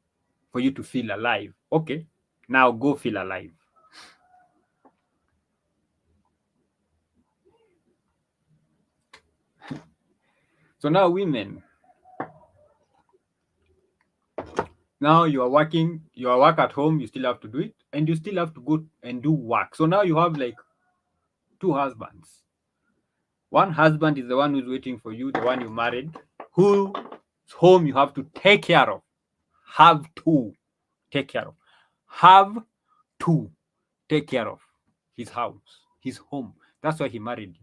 for you to feel alive. Okay, now go feel alive. So now women, now you are working, your work at home, you still have to do it, and you still have to go and do work. So now you have like 2 husbands. One husband is the one who's waiting for you, the one you married, whose home you have to take care of. Have to take care of. Have to take care of his house, his home. That's why he married you.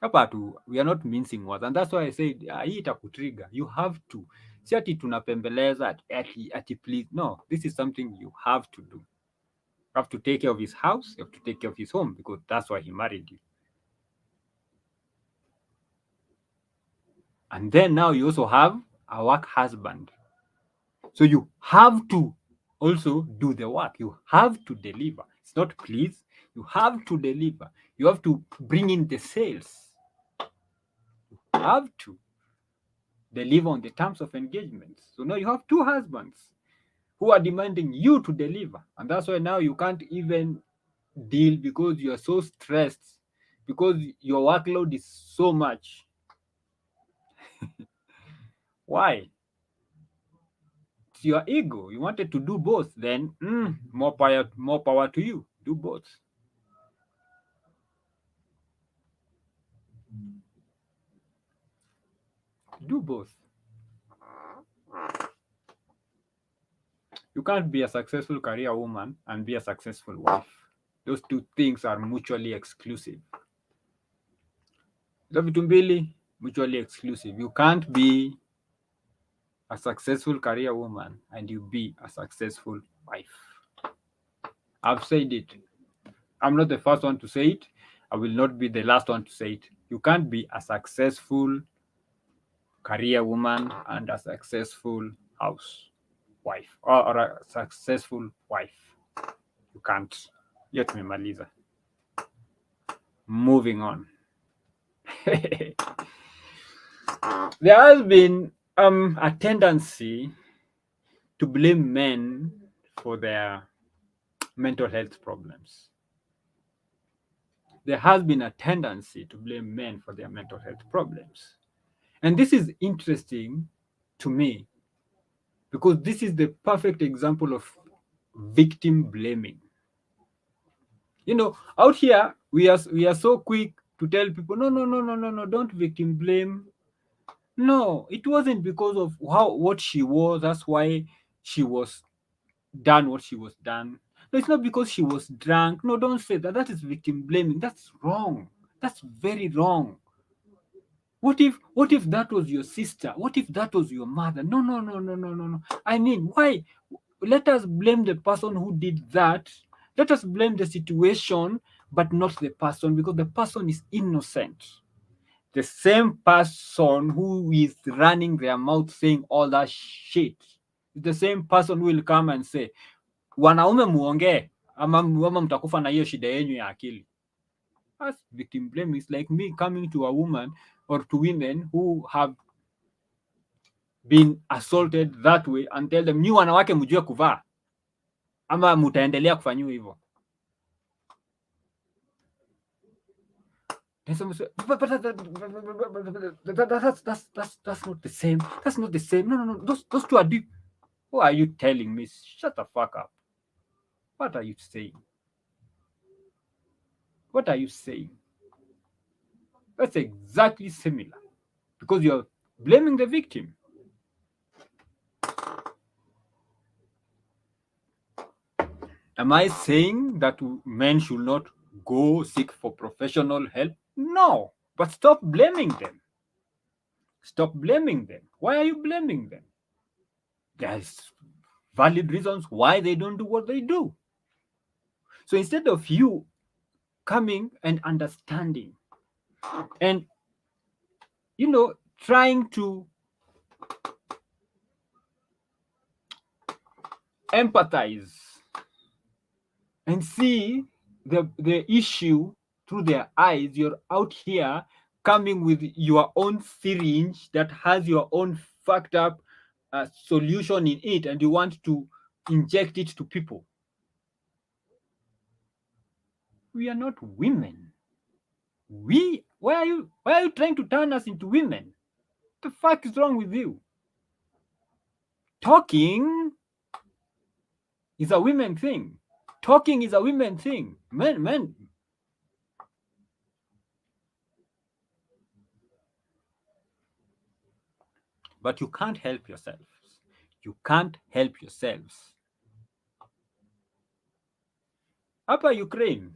Hapa tu, we are not mincing words, and that's why I said hii itakutrigger. You have to. Si ati tunapembeleza ati please. No, this is something you have to do. You have to take care of his house, you have to take care of his home, because that's why he married you. And then now you also have a work husband. So you have to also do the work. You have to deliver. It's not please. You have to deliver. You have to bring in the sales. You have to deliver on the terms of engagement. So now you have 2 husbands who are demanding you to deliver. And that's why now you can't even deal because you are so stressed, because your workload is so much. Why? It's your ego. You wanted to do both. Then more power to you. Do both. Do both. You can't be a successful career woman and be a successful wife. Those 2 things are mutually exclusive. Hizo vitu mbili mutually exclusive. You can't be a successful career woman and you be a successful wife. I've said it. I'm not the first one to say it. I will not be the last one to say it. You can't be a successful career woman and a successful house wife or a successful wife. You can't. Yet memaliza. Moving on. There has been a tendency to blame men for their mental health problems. There has been a tendency to blame men for their mental health problems. And this is interesting to me because this is the perfect example of victim blaming. You know, out here we are so quick to tell people, no, no, no, no, no, no, don't victim blame. No, it wasn't because of what she was. That's why she was done what she was done. No, it's not because she was drunk. No, don't say that. That is victim blaming. That's wrong. That's very wrong. What if that was your sister? What if that was your mother? No, no, no, no, no, no, no. I mean, why? Let us blame the person who did that. Let us blame the situation, but not the person, because the person is innocent. The same person who is running their mouth saying all that shit is the same person who will come and say, wanaume muongee ama mtakufa na hiyo shida yenyu ya akili. That's victim blame. It's like me coming to a woman or to women who have been assaulted that way and tell them, nyi wanawake mjue kuvaa ama mutaendelea kufanyiwa hivyo. Then someone say, but that's not the same. That's not the same. No, no, no. Those two are deep. What are you telling me? Shut the fuck up. What are you saying? What are you saying? That's exactly similar because you're blaming the victim. Am I saying that men should not go seek for professional help? No, but stop blaming them. Stop blaming them. Why are you blaming them? There's valid reasons why they don't do what they do. So instead of you coming and understanding and, trying to empathize and see the issue through their eyes, you're out here coming with your own syringe that has your own fucked up solution in it, and you want to inject it to people. We are not women. Why are you trying to turn us into women? What the fuck is wrong with you? Talking is a women thing. Talking is a women thing. Men. But you can't help yourselves. You can't help yourselves. Hapa Ukraine,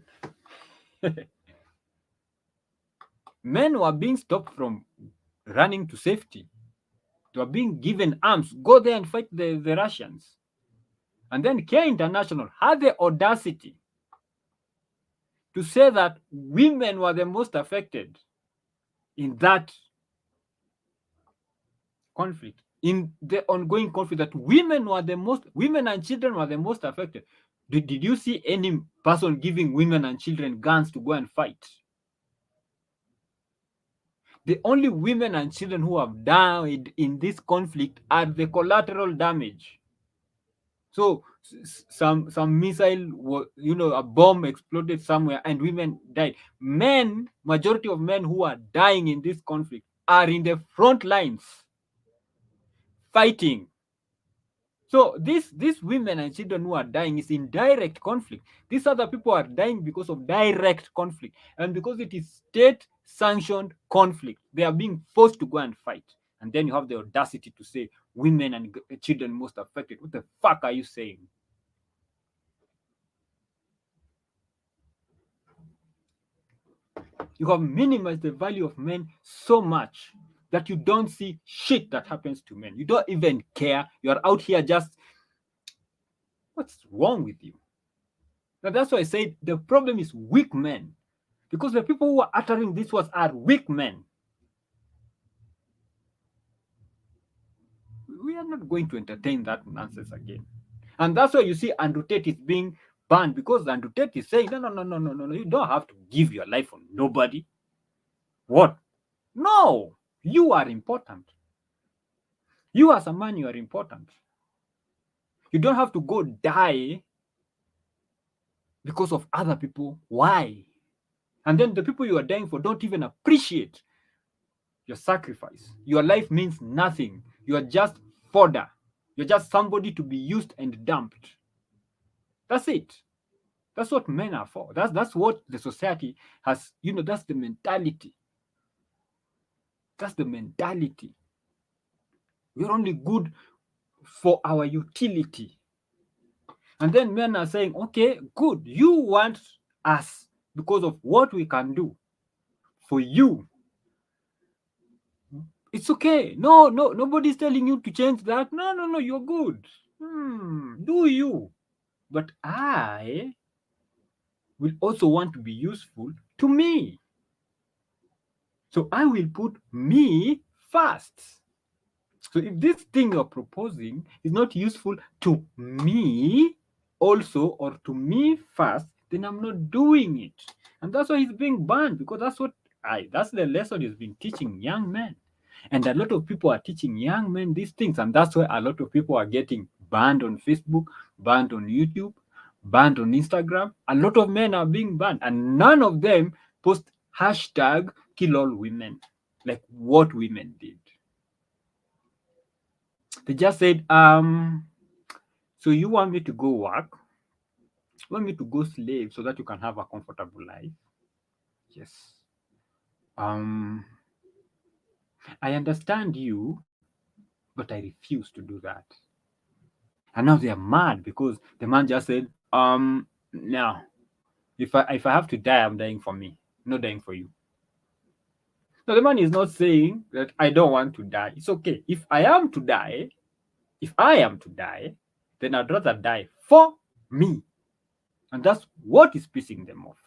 men were being stopped from running to safety. They were being given arms. Go there and fight the Russians. And then Care International had the audacity to say that women were the most affected in that conflict, in the ongoing conflict, that women and children were the most affected. Did you see any person giving women and children guns to go and fight? The only women and children who have died in this conflict are the collateral damage. So some missile, a bomb exploded somewhere and women died. Majority of men who are dying in this conflict are in the front lines fighting. So these women and children who are dying is in direct conflict. These other people are dying because of direct conflict, and because it is state sanctioned conflict, they are being forced to go and fight. And then you have the audacity to say women and children most affected. What the fuck are you saying? You have minimized the value of men so much that you don't see shit that happens to men. You don't even care. You're out here just, what's wrong with you? Now that's why I said the problem is weak men. Because the people who are uttering these words are weak men. We are not going to entertain that nonsense again. And that's why you see Andrew Tate is being banned, because Andrew Tate is saying, no, no, no, no, no, no, no, you don't have to give your life for nobody. What? No, you are important. You as a man, you are important. You don't have to go die because of other people. Why? And then the people you are dying for don't even appreciate your sacrifice. Your life means nothing. You are just fodder. You're just somebody to be used and dumped. That's it. That's what men are for. That's what the society has, that's the mentality. That's the mentality. We're only good for our utility. And then men are saying, okay, good. You want us because of what we can do for you. It's okay. No, nobody's telling you to change that. No, you're good. Do you? But I will also want to be useful to me. So I will put me first. So if this thing you're proposing is not useful to me also, or to me first, then I'm not doing it. And that's why he's being banned, because that's the lesson he's been teaching young men. And a lot of people are teaching young men these things, and that's why a lot of people are getting banned on Facebook, banned on YouTube, banned on Instagram. A lot of men are being banned, and none of them post hashtag kill all women, like what women did. They just said, so you want me to go work? You want me to go slave so that you can have a comfortable life? Yes. I understand you, but I refuse to do that. And now they are mad because the man just said, no. If I have to die, I'm dying for me, not dying for you. So the man is not saying that I don't want to die. It's okay. If I am to die, then I'd rather die for me. And that's what is pissing them off.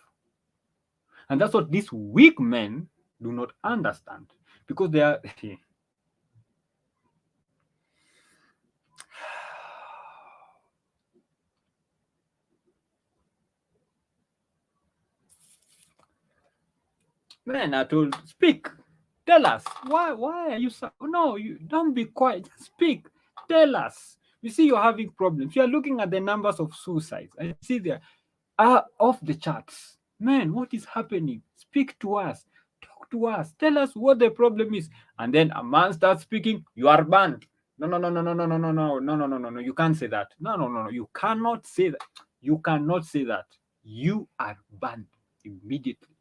And that's what these weak men do not understand. Because they are men are told, speak, tell us. Why are you no, you don't be quiet, just speak, tell us. You see you're having problems. You are looking at the numbers of suicides. I see they are off the charts. Man, what is happening? Speak to us, talk to us, tell us what the problem is. And then a man starts speaking, you are banned. No, you can't say that. No, you cannot say that. You cannot say that. You are banned immediately.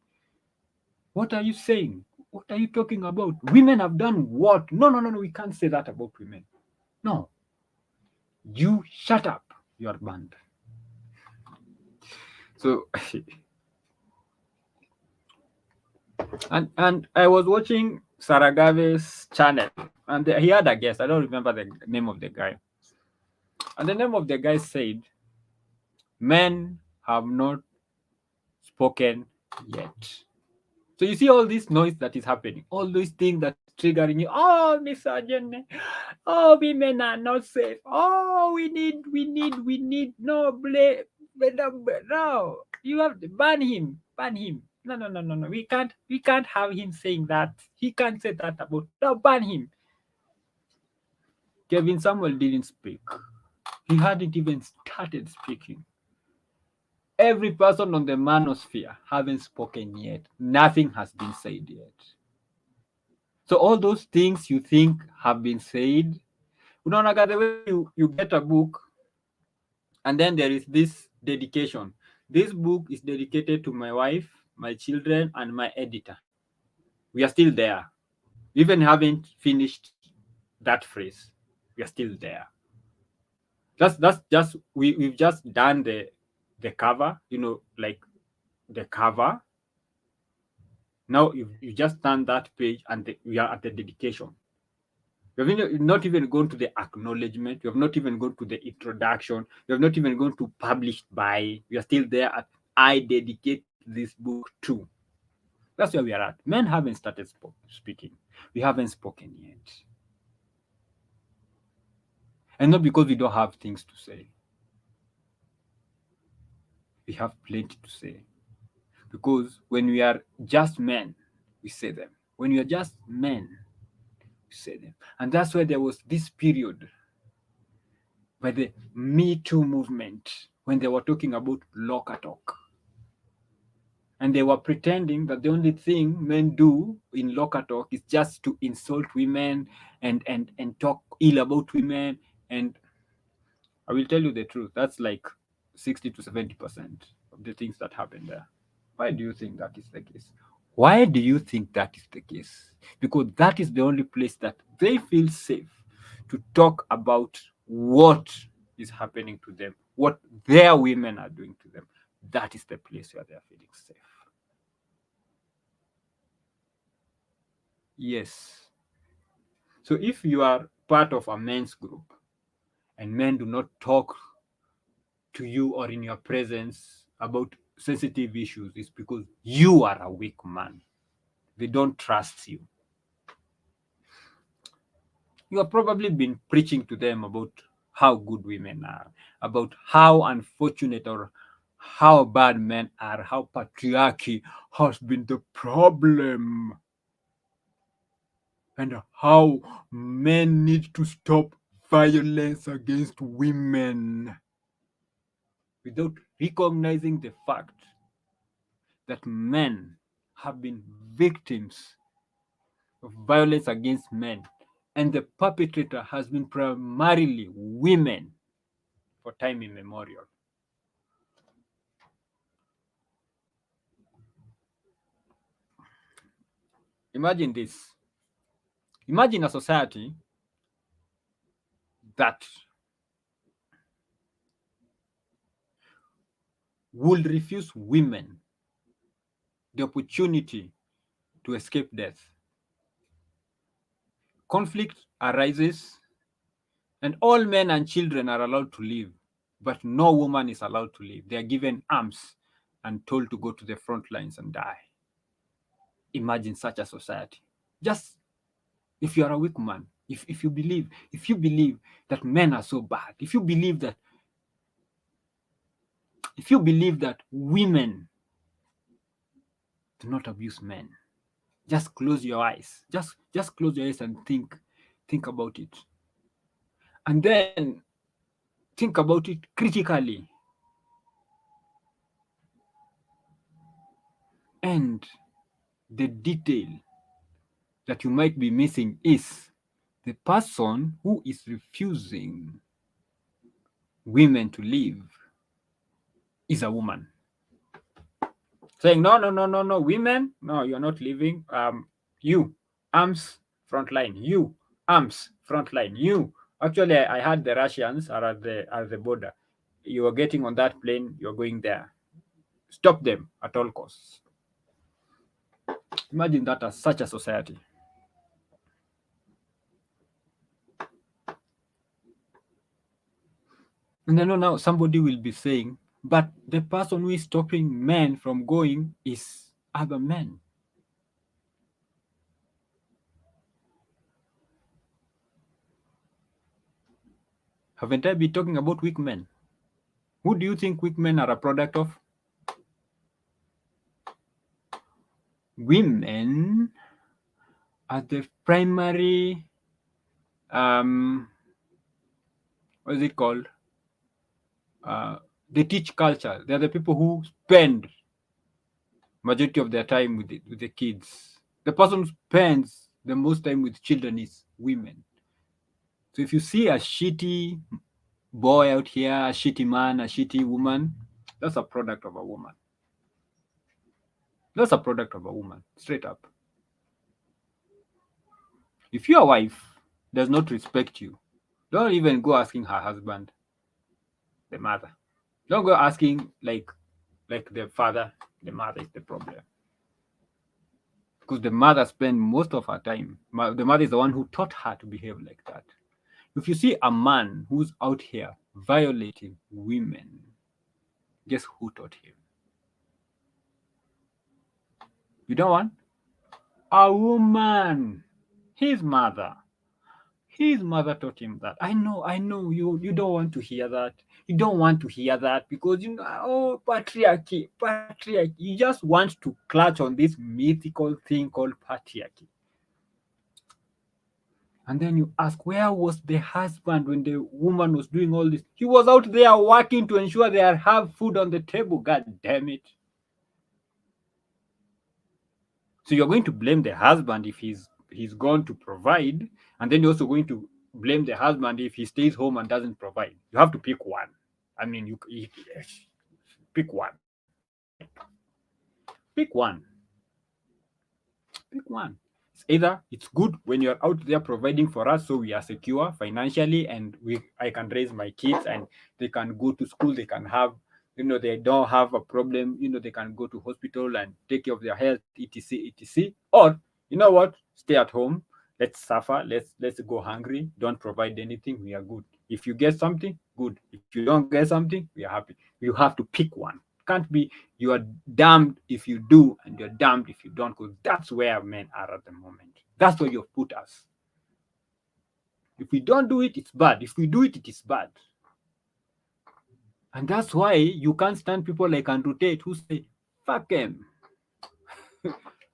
What are you saying? What are you talking about? Women have done what? No, we can't say that about women. No. You shut up. You are banned. So and I was watching Saragave's channel, and he had a guest. I don't remember the name of the guy. And the name of the guy said, men have not spoken yet. So you see all this noise that is happening, all those things that is triggering you. Oh, misogyny. Oh, women are not safe. Oh, we need no blame. No, you have to ban him. No. We can't have him saying that. He can't say that about. No, ban him. Kevin Samuel didn't speak. He hadn't even started speaking. Every person on the manosphere haven't spoken yet. Nothing has been said yet. So all those things you think have been said, unaonaga the way you get a book, and then there is this dedication. This book is dedicated to my wife, my children, and my editor. We are still there. We even haven't finished that phrase. We are still there. That's just we've just done the cover, like the cover. Now you just turn that page and we are at the dedication. You have not even gone to the acknowledgement. You have not even gone to the introduction. You have not even gone to published by. We are still there at I dedicate this book to. That's where we are at. Men haven't started speaking. We haven't spoken yet. And not because we don't have things to say. We have plenty to say. Because when we are just men, we say them. When we are just men, we say them. And that's why there was this period by the Me Too movement when they were talking about locker talk. And they were pretending that the only thing men do in locker talk is just to insult women and talk ill about women. And I will tell you the truth, that's like 60 to 70% of the things that happen there. Why do you think that is the case? Why do you think that is the case? Because that is the only place that they feel safe to talk about what is happening to them, what their women are doing to them. That is the place where they are feeling safe. Yes. So if you are part of a men's group and men do not talk to you or in your presence about sensitive issues, it's because you are a weak man. They don't trust you. You have probably been preaching to them about how good women are, about how unfortunate or how bad men are, how patriarchy has been the problem, and how men need to stop violence against women without recognizing the fact that men have been victims of violence against men, and the perpetrator has been primarily women for time immemorial. Imagine this. Imagine a society that would refuse women the opportunity to escape death. Conflict arises, and all men and children are allowed to live, but no woman is allowed to live. They are given arms and told to go to the front lines and die. Imagine such a society. Just if you are a weak man, if you believe that men are so bad, if you believe that women do not abuse men, just close your eyes. Just close your eyes and think about it. And then think about it critically. And the detail that you might be missing is the person who is refusing women to live is a woman. Saying, no, no, no, no, no, women, no, you're not leaving. You, arms, front line. You, arms, front line. You. Actually, I had the Russians are at the border. You are getting on that plane, you're going there. Stop them at all costs. Imagine that as such a society. And I know now somebody will be saying, but the person who is stopping men from going is other men. Haven't I been talking about weak men? Who do you think weak men are a product of? Women are the primary, what is it called? They teach culture. They're the people who spend majority of their time with the kids. The person who spends the most time with children is women. So if you see a shitty boy out here, a shitty man, a shitty woman, that's a product of a woman. That's a product of a woman, straight up. If your wife does not respect you, don't even go asking her husband, the mother. Don't go asking like the father, the mother is the problem. because the mother spent most of her time. The mother is the one who taught her to behave like that. If you see a man who's out here violating women, guess who taught him? You don't want a woman. His mother. His mother taught him that. I know, you don't want to hear that. You don't want to hear that because you know, oh, patriarchy, patriarchy. You just want to clutch on this mythical thing called patriarchy. And then you ask, where was the husband when the woman was doing all this? He was out there working to ensure they have food on the table. God damn it. So you're going to blame the husband if he's gone to provide, and then you're also going to blame the husband if he stays home and doesn't provide. You have to pick one. I mean, you pick one. Pick one. Pick one. It's either it's good when you're out there providing for us, so we are secure financially, and I can raise my kids, and they can go to school, they can have, they don't have a problem, they can go to hospital and take care of their health, etc, etc. Or you know what, stay at home, let's suffer, let's go hungry, don't provide anything, we are good. If you get something, good. If you don't get something, we are happy. You have to pick one. Can't be you are damned if you do and you're damned if you don't, because that's where men are at the moment. That's where you've put us. If we don't do it, it's bad. If we do it, it is bad. And that's why you can't stand people like Andrew Tate who say, fuck him.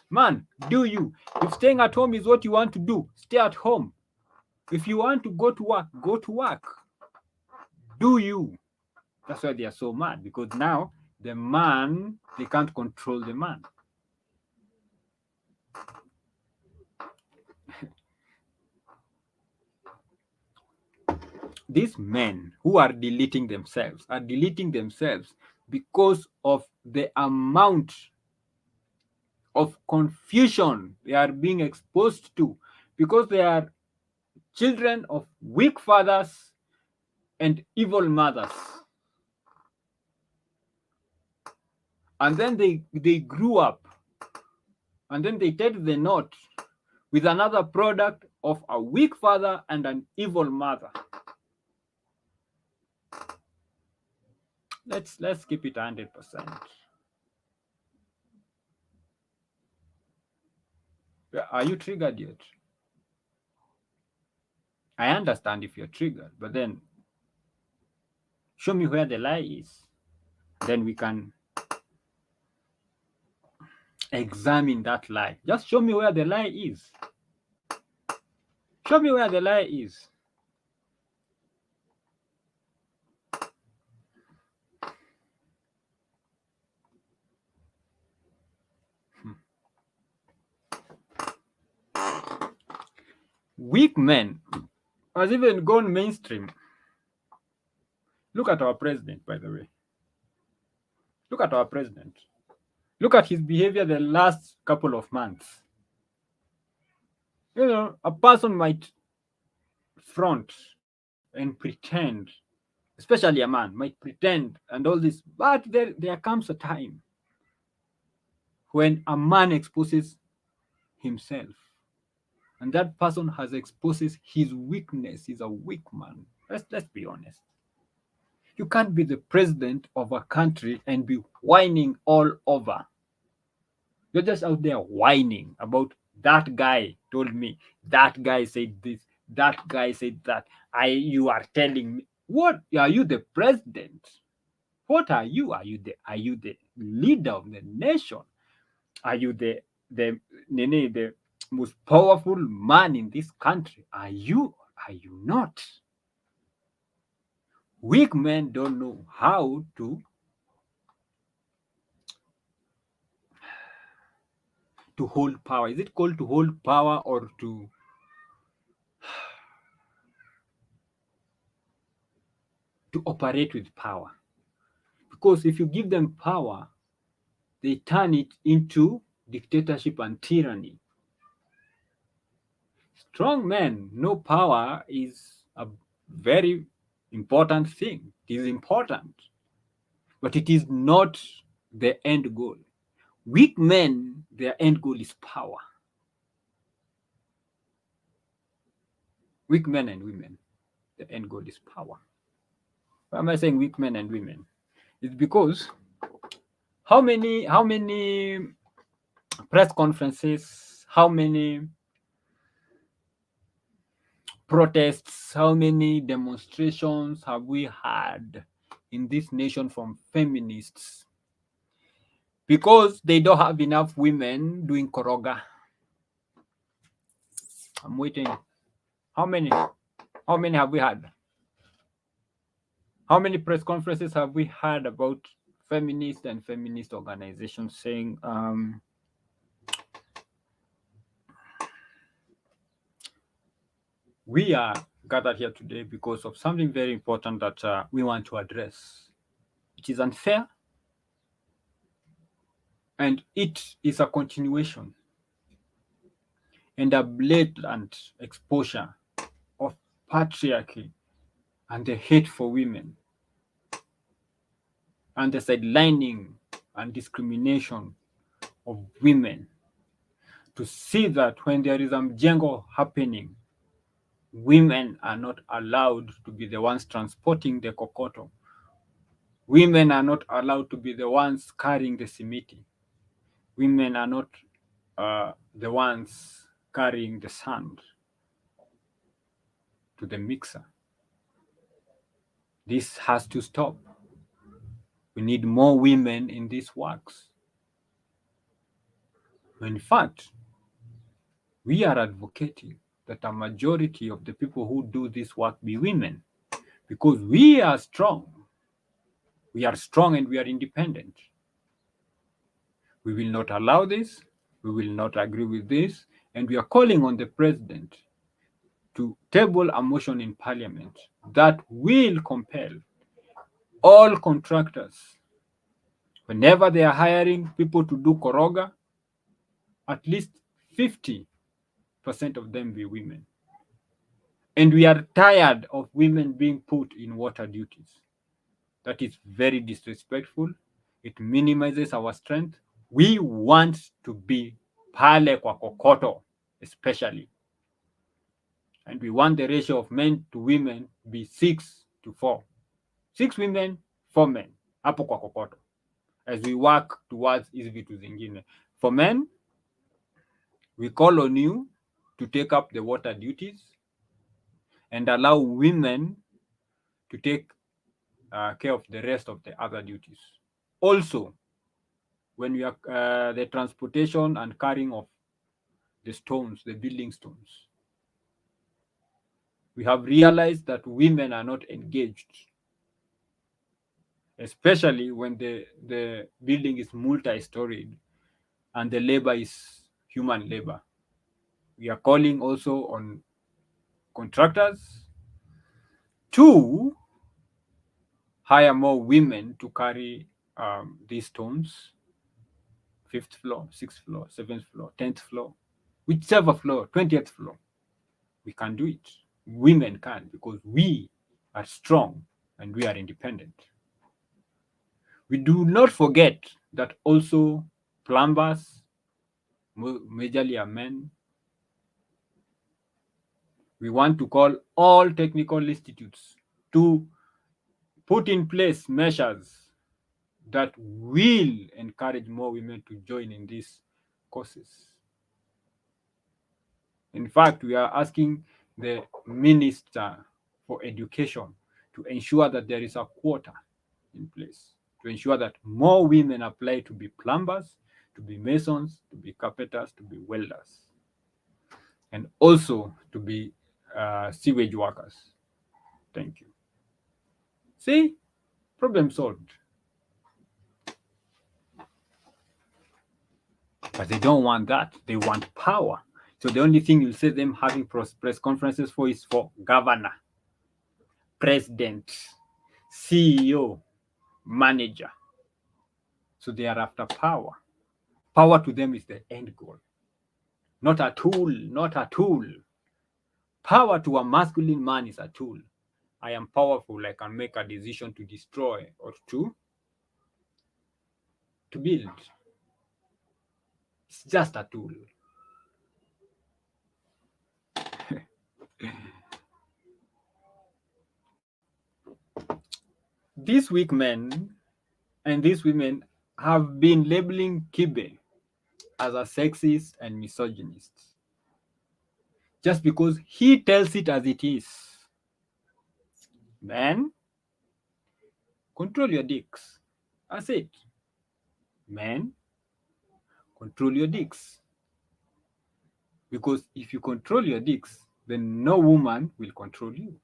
Man, do you. If staying at home is what you want to do, stay at home. If you want to go to work, go to work. Do you. That's why they are so mad, because now the man, they can't control the man. These men who are deleting themselves because of the amount of confusion they are being exposed to, because they are children of weak fathers and evil mothers. And then they grew up, and then they tied the knot with another product of a weak father and an evil mother. Let's keep it 100%. Are you triggered yet? I understand if you're triggered, but then show me where the lie is. Then we can examine that lie. Just show me where the lie is. Show me where the lie is. Weak men has even gone mainstream. Look at our president, by the way. Look at our president. Look at his behavior the last couple of months. A person might front and pretend, especially a man, might pretend and all this, but there comes a time when a man exposes himself, and that person has exposes his weakness. He's a weak man. Let's be honest. You can't be the president of a country and be whining all over. You're just out there whining about that guy told me, that guy said this, that guy said that. You are telling me, what? Are you the president? What are you? Are you the leader of the nation? Are you the most powerful man in this country? Are you not? Weak men don't know how to hold power. Is it called to hold power or to operate with power? Because if you give them power, they turn it into dictatorship and tyranny. Strong men know power is a very important thing. It is important, but it is not the end goal. Weak men, their end goal is power. Weak men and women, the end goal is power. Why am I saying weak men and women? It's because how many press conferences, how many protests, how many demonstrations have we had in this nation from feminists? Because they don't have enough women doing koroga. I'm waiting. How many? How many have we had? How many press conferences have we had about feminists and feminist organizations saying we are gathered here today because of something very important that we want to address. It is unfair, and it is a continuation and a blatant exposure of patriarchy and the hate for women and the sidelining and discrimination of women. To see that when there is a mjengo happening, women are not allowed to be the ones transporting the kokoto. Women are not allowed to be the ones carrying the simiti. Women are not the ones carrying the sand to the mixer. This has to stop. We need more women in these works. In fact, we are advocating that a majority of the people who do this work be women, because we are strong. We are strong and we are independent. We will not allow this. We will not agree with this. And we are calling on the president to table a motion in parliament that will compel all contractors, whenever they are hiring people to do koroga, at least 50% of them be women. And we are tired of women being put in water duties. That is very disrespectful. It minimizes our strength. We want to be pale kwa kokoto, especially. And we want the ratio of men to women be 6-4. 6 women, 4 men. Hapo kwa kokoto. As we work towards hizi vitu zingine. For men, we call on you to take up the water duties and allow women to take care of the rest of the other duties. Also, when we are the transportation and carrying of the stones, the building stones, we have realized that women are not engaged, especially when the building is multi-storied and the labor is human labor. We are calling also on contractors to hire more women to carry these stones, 5th floor, 6th floor, 7th floor, 10th floor, whichever floor, 20th floor. We can do it. Women can, because we are strong and we are independent. We do not forget that also plumbers, majorly are men. We want to call all technical institutes to put in place measures that will encourage more women to join in these courses. In fact, we are asking the Minister for Education to ensure that there is a quota in place, to ensure that more women apply to be plumbers, to be masons, to be carpenters, to be welders, and also to be sewage workers. Thank you. See, problem solved. But they don't want that. They want power. So the only thing you'll see them having press conferences for is for governor, president, CEO, manager. So they are after power. Power to them is the end goal. Not a tool, not a tool. Power to a masculine man is a tool. I am powerful. I can make a decision to destroy or to build. It's just a tool. These weak men and these women have been labeling Kibe as a sexist and misogynist just because he tells it as it is. Men, control your dicks. That's it. Men, control your dicks. Because if you control your dicks, then no woman will control you.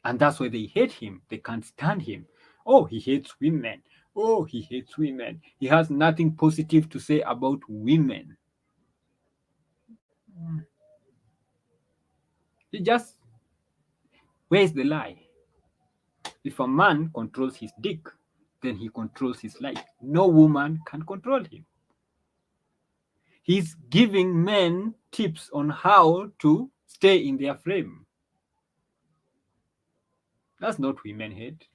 And that's why they hate him. They can't stand him. Oh, he hates women. Oh, he hates women. He has nothing positive to say about women. He just, where's the lie? If a man controls his dick, then he controls his life. No woman can control him. He's giving men tips on how to stay in their frame. That's not women hate.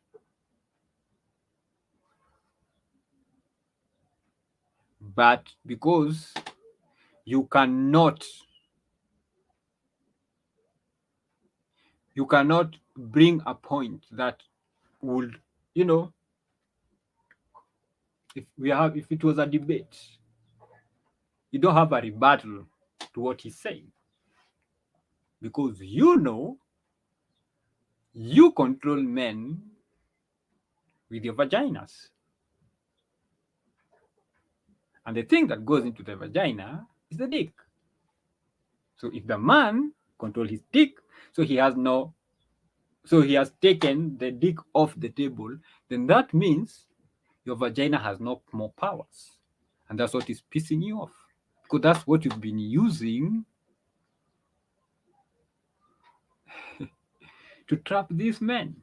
But because you cannot bring a point that would, if it was a debate, you don't have a rebuttal to what he's saying, because you control men with your vaginas, and the thing that goes into the vagina is the dick. So if the man controls his dick, so he has taken the dick off the table, then that means your vagina has no more powers. And that's what is pissing you off, because that's what you've been using to trap these men.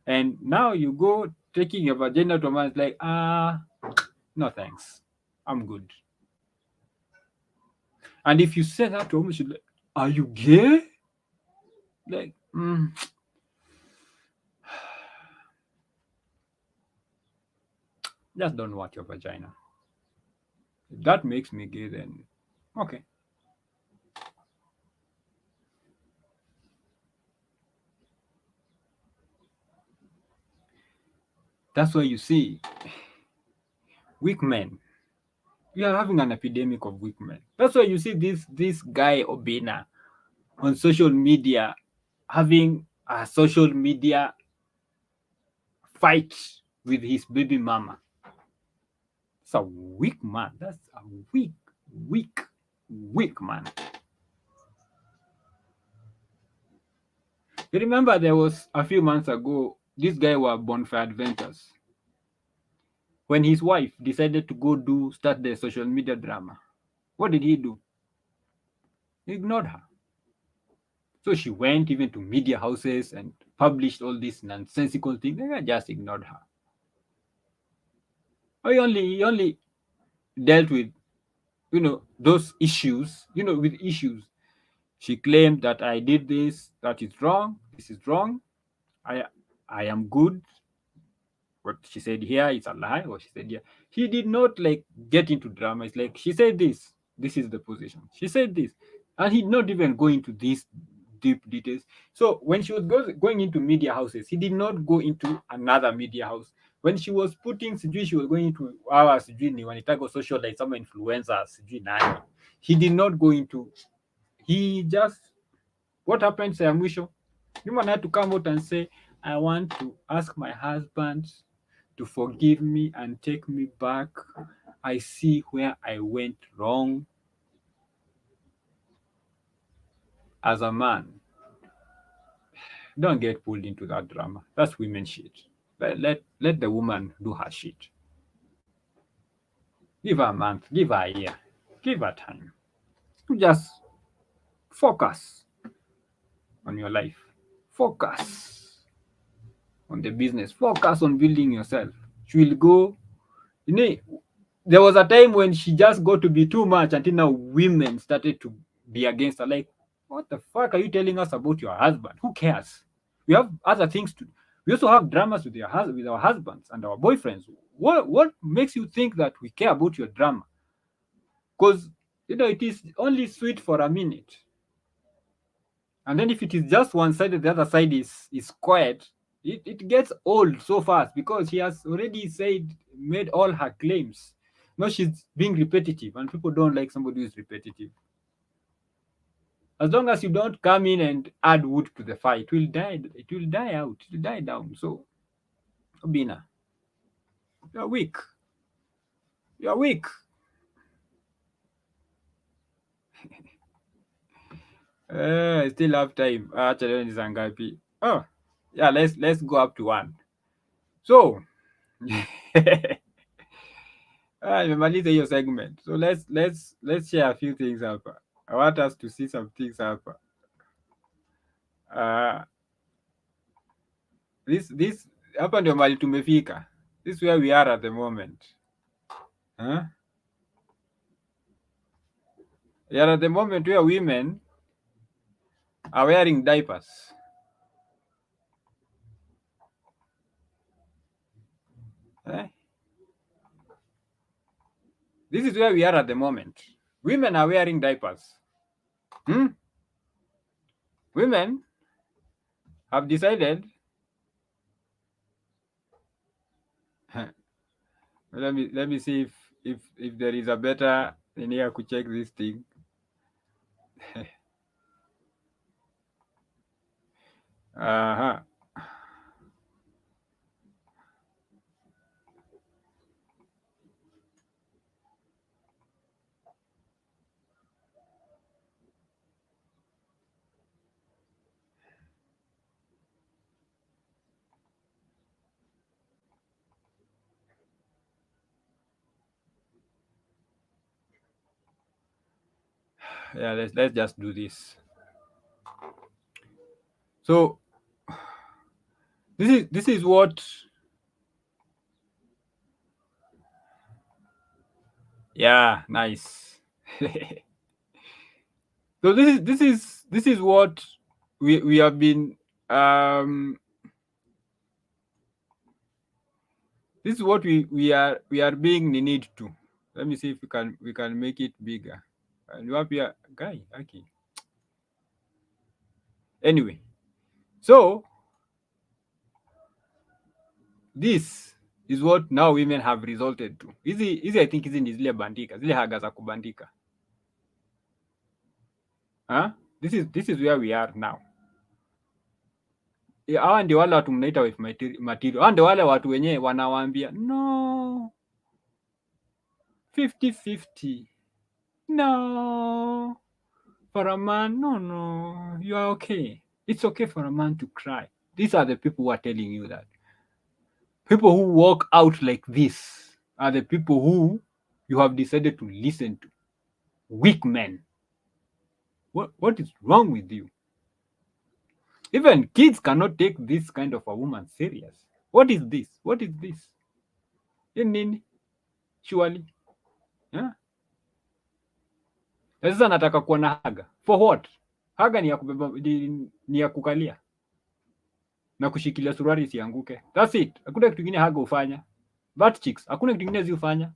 And now you go taking your vagina to a man, it's like, no thanks, I'm good. And if you say that to a woman, she's like, are you gay? Like, just don't want your vagina. If that makes me gay, then okay. That's why you see weak men. We are having an epidemic of weak men. That's why you see this guy Obina on social media having a social media fight with his baby mama. It's a weak man. That's a weak man. You remember there was a few months ago, this guy was Bonfire Adventures, when his wife decided to go start the social media drama. What did he do? He ignored her. So she went even to media houses and published all these nonsensical things. They just ignored her. He only dealt with, those issues, with issues. She claimed that I did this, that is wrong, this is wrong. I am good. What she said here is a lie. What she said here, he did not get into drama. It's like, she said this is the position. She said this, and he did not even go into these deep details. So when she was going into media houses, he did not go into another media house. When she was putting sijui, she was going into our sijui ni wanitaka social, like some influencers sijui nani, he did not go into. He just, what happened say mwisho, human had to come out and say, I want to ask my husband to forgive me and take me back. I see where I went wrong. As a man, don't get pulled into that drama. That's women shit. Let the woman do her shit. Give her a month, give her a year, give her time. Just focus on your life. Focus on the business. Focus on building yourself. She will go. There was a time when she just got to be too much until now women started to be against her. Like, what the fuck are you telling us about your husband? Who cares? We have other things to. We also have dramas with our husbands and our boyfriends. What makes you think that we care about your drama? because it is only sweet for a minute, and then if it is just one side and the other side is quiet, it gets old so fast because she has already made all her claims. Now she's being repetitive, and people don't like somebody who is repetitive. As long as you don't come in and add wood to the fire, it will die. It will die out. It will die down. So, Obina, you're weak. You're weak. I still have time. Actually, ni saa ngapi? Oh, yeah. Let's go up to 1. So, nimemaliza hiyo segment. So let's share a few things hapa. I want us to see some things hapa. This hapa ndio mali tumefika. This is where we are at the moment. Huh? We are at the moment where women are wearing diapers. Eh? This is where we are at the moment. Women are wearing diapers. Women have decided. Let me see if there is a better in here to check this thing. Uh-huh. Yeah, let's just do this. So this is what. Yeah, nice. So this is what we have been. This is what we are being need to. Let me see if we can make it bigger. And you have here, guy, okay. Anyway, so this is what now women have resulted to. Hizi I think hizi ni zile bandika, zile haga za kubandika. This is where we are now. Hawa ndio wale watu mnaita wife material. Hawa ndio wale watu wenyewe wanawaambia no 50-50. No. For a man, no, you are okay. It's okay for a man to cry. These are the people who are telling you that. People who walk out like this are the people who you have decided to listen to. Weak men. What is wrong with you? Even kids cannot take this kind of a woman serious. What is this? What is this? Nini? Surely. Yeah? Sasa nataka kuwa na haga. For what? Haga ni ya kubeba, ni ya kukalia na kushikilia suruali isianguke. That's it. Hakuna kitu kingine haga ufanya. Butt cheeks, hakuna kitu kingine ziufanya.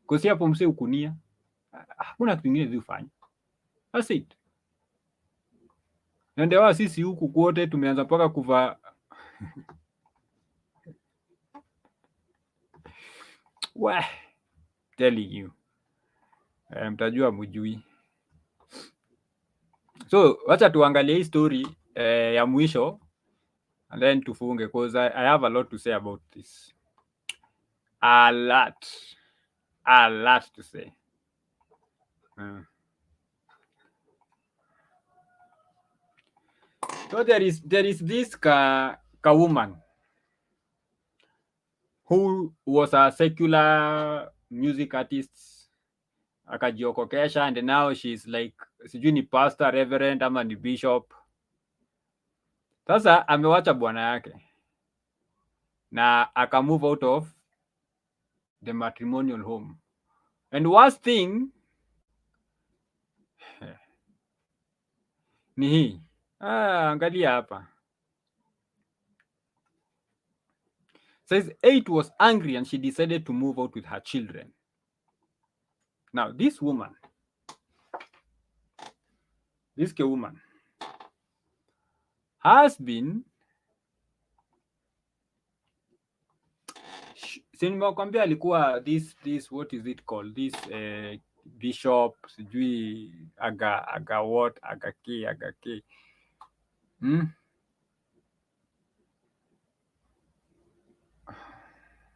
Kosi hapo mse ukunia. Hakuna kitu kingine ziufanya. That's it. Na ndio sisi huku kwote tumeanza paka kuvaa Wah, telling you. Mtajua mjui. So, wacha tuangalie hii story ya mwisho and then tufunge because I have a lot to say about this. A lot to say. So there is this woman who was a secular music artist, akajiokokesha, and now she's like sijui ni pastor, reverend ama ni bishop. Sasa amewacha bwana yake na aka move out of the matrimonial home, and worst thing ni hii. Angalia hapa. Says 8 was angry and she decided to move out with her children. Now this woman, this woman has been, si nimekwambia alikuwa this what is it called, this bishop sijui aga what aga k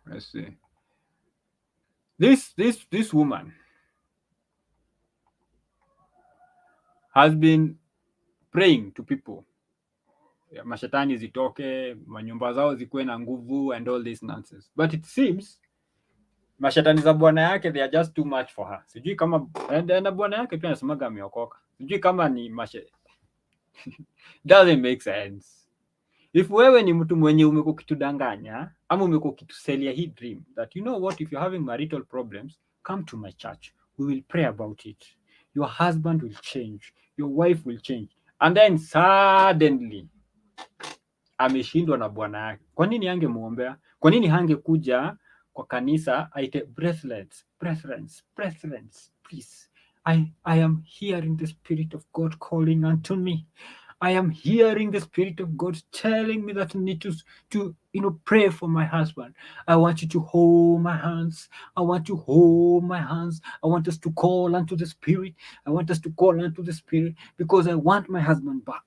let's see, this woman has been praying to people, mashetani zitoke, manyumba zao zikuwe na nguvu and all this nonsense, but it seems mashetani za bwana yake they are just too much for her. Sijui kama na bwana yake pia anasemaga ameokoka, sijui kama ni doesn't make sense. If wewe ni mtu mwenye umekuwa ukitudanganya ama umekuwa ukituselia hii dream that you know what, if you're having marital problems, come to my church, we will pray about it, your husband will change, your wife will change, and then suddenly ameshindwa na bwana yake. Kwa nini angemuombea? Kwa nini hangekuja kwa kanisa aite brethren, please, I am hearing the spirit of God calling unto me. I am hearing the spirit of God telling me that I need to pray for my husband. I want you to hold my hands. I want to hold my hands. I want us to call unto the spirit. I want us to call unto the spirit because I want my husband back.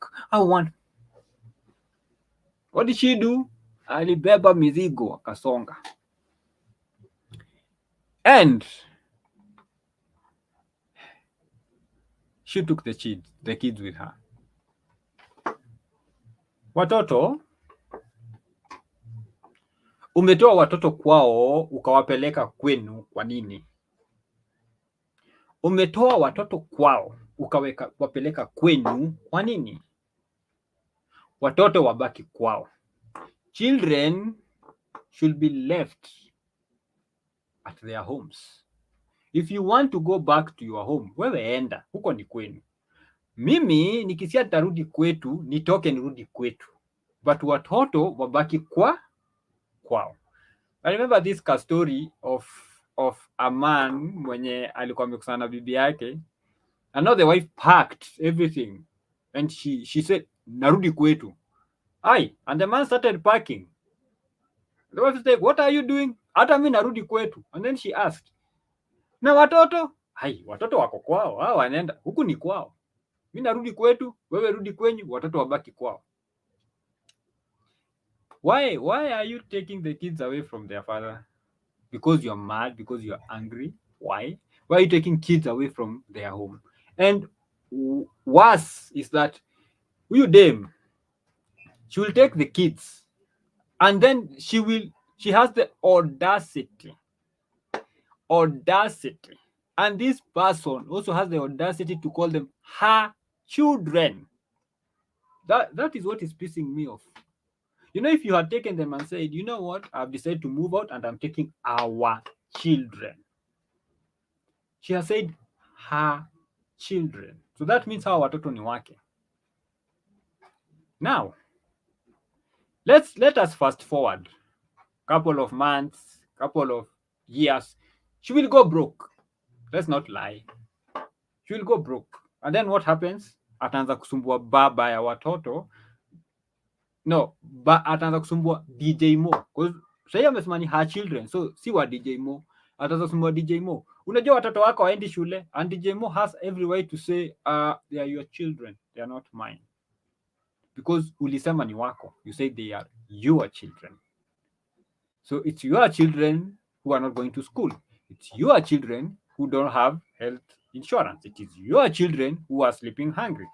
What did she do? Alibeba mizigo akasonga. And she took the kids with her. Watoto, umetoa watoto kwao ukawapeleka kwenu kwa nini? Umetoa watoto kwao ukawapeleka kwenu kwa nini? Watoto wabaki kwao. Children should be left at their homes. If you want to go back to your home, wewe enda, huko ni kwenu. Mimi nikisia tarudi kwetu, nitoke nirudi kwetu. But watoto wabaki kwao. I remember this story of a man mwenye alikuwa amekusana na bibi yake. And now the wife packed everything and she said, narudi kwetu. And the man started packing. The wife said, what are you doing? Hata mimi narudi kwetu. And then she asked, na watoto? Watoto wako kwao. Hao wanaenda. Huku ni kwao. Mimi narudi kwetu, wewe rudi kwenyu, watoto wabaki kwao. Why are you taking the kids away from their father? Because you're mad, because you're angry? Why are you taking kids away from their home? And worse is that you dame, she will take the kids and then she has the audacity, and this person also has the audacity to call them her children. That is what is pissing me off. If you had taken them and said, you know what, I've decided to move out and I'm taking our children. She has said her children. So that means hawa watoto ni wake. Now, let us fast forward couple of months, couple of years. She will go broke. Let's not lie. She will go broke. And then what happens? Ataanza kusumbua baba ya watoto. No, ataanza kusumbua DJ Mo. Because sasa amesema ni her children. So si wa DJ Mo. Ataanza kusumbua DJ Mo. Unajua watoto wako waendi shule and DJ Mo has every way to say they are your children. They are not mine. Because ulisema ni wako. You say they are your children. So it's your children who are not going to school. It's your children who don't have health insurance. It is your children who are sleeping hungry.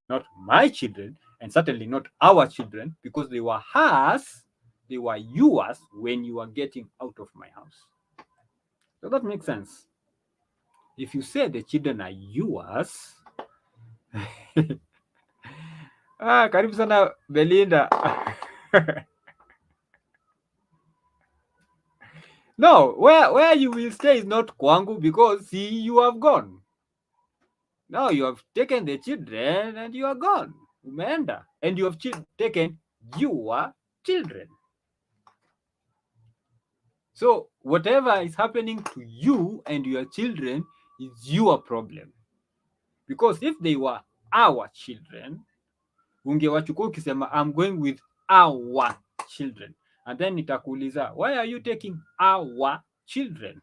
Not my children, and certainly not our children, because they were hers, they were yours when you were getting out of my house. So that makes sense. If you say the children are yours, karibu sana Belinda. No, where you will stay is not kwangu because see, you have gone. Now you have taken the children and you are gone. Umeenda. And you have taken your children. So whatever is happening to you and your children is your problem, because if they were our children, ungewachukua ukisema I'm going with our children, and then nitakuuliza why are you taking our children,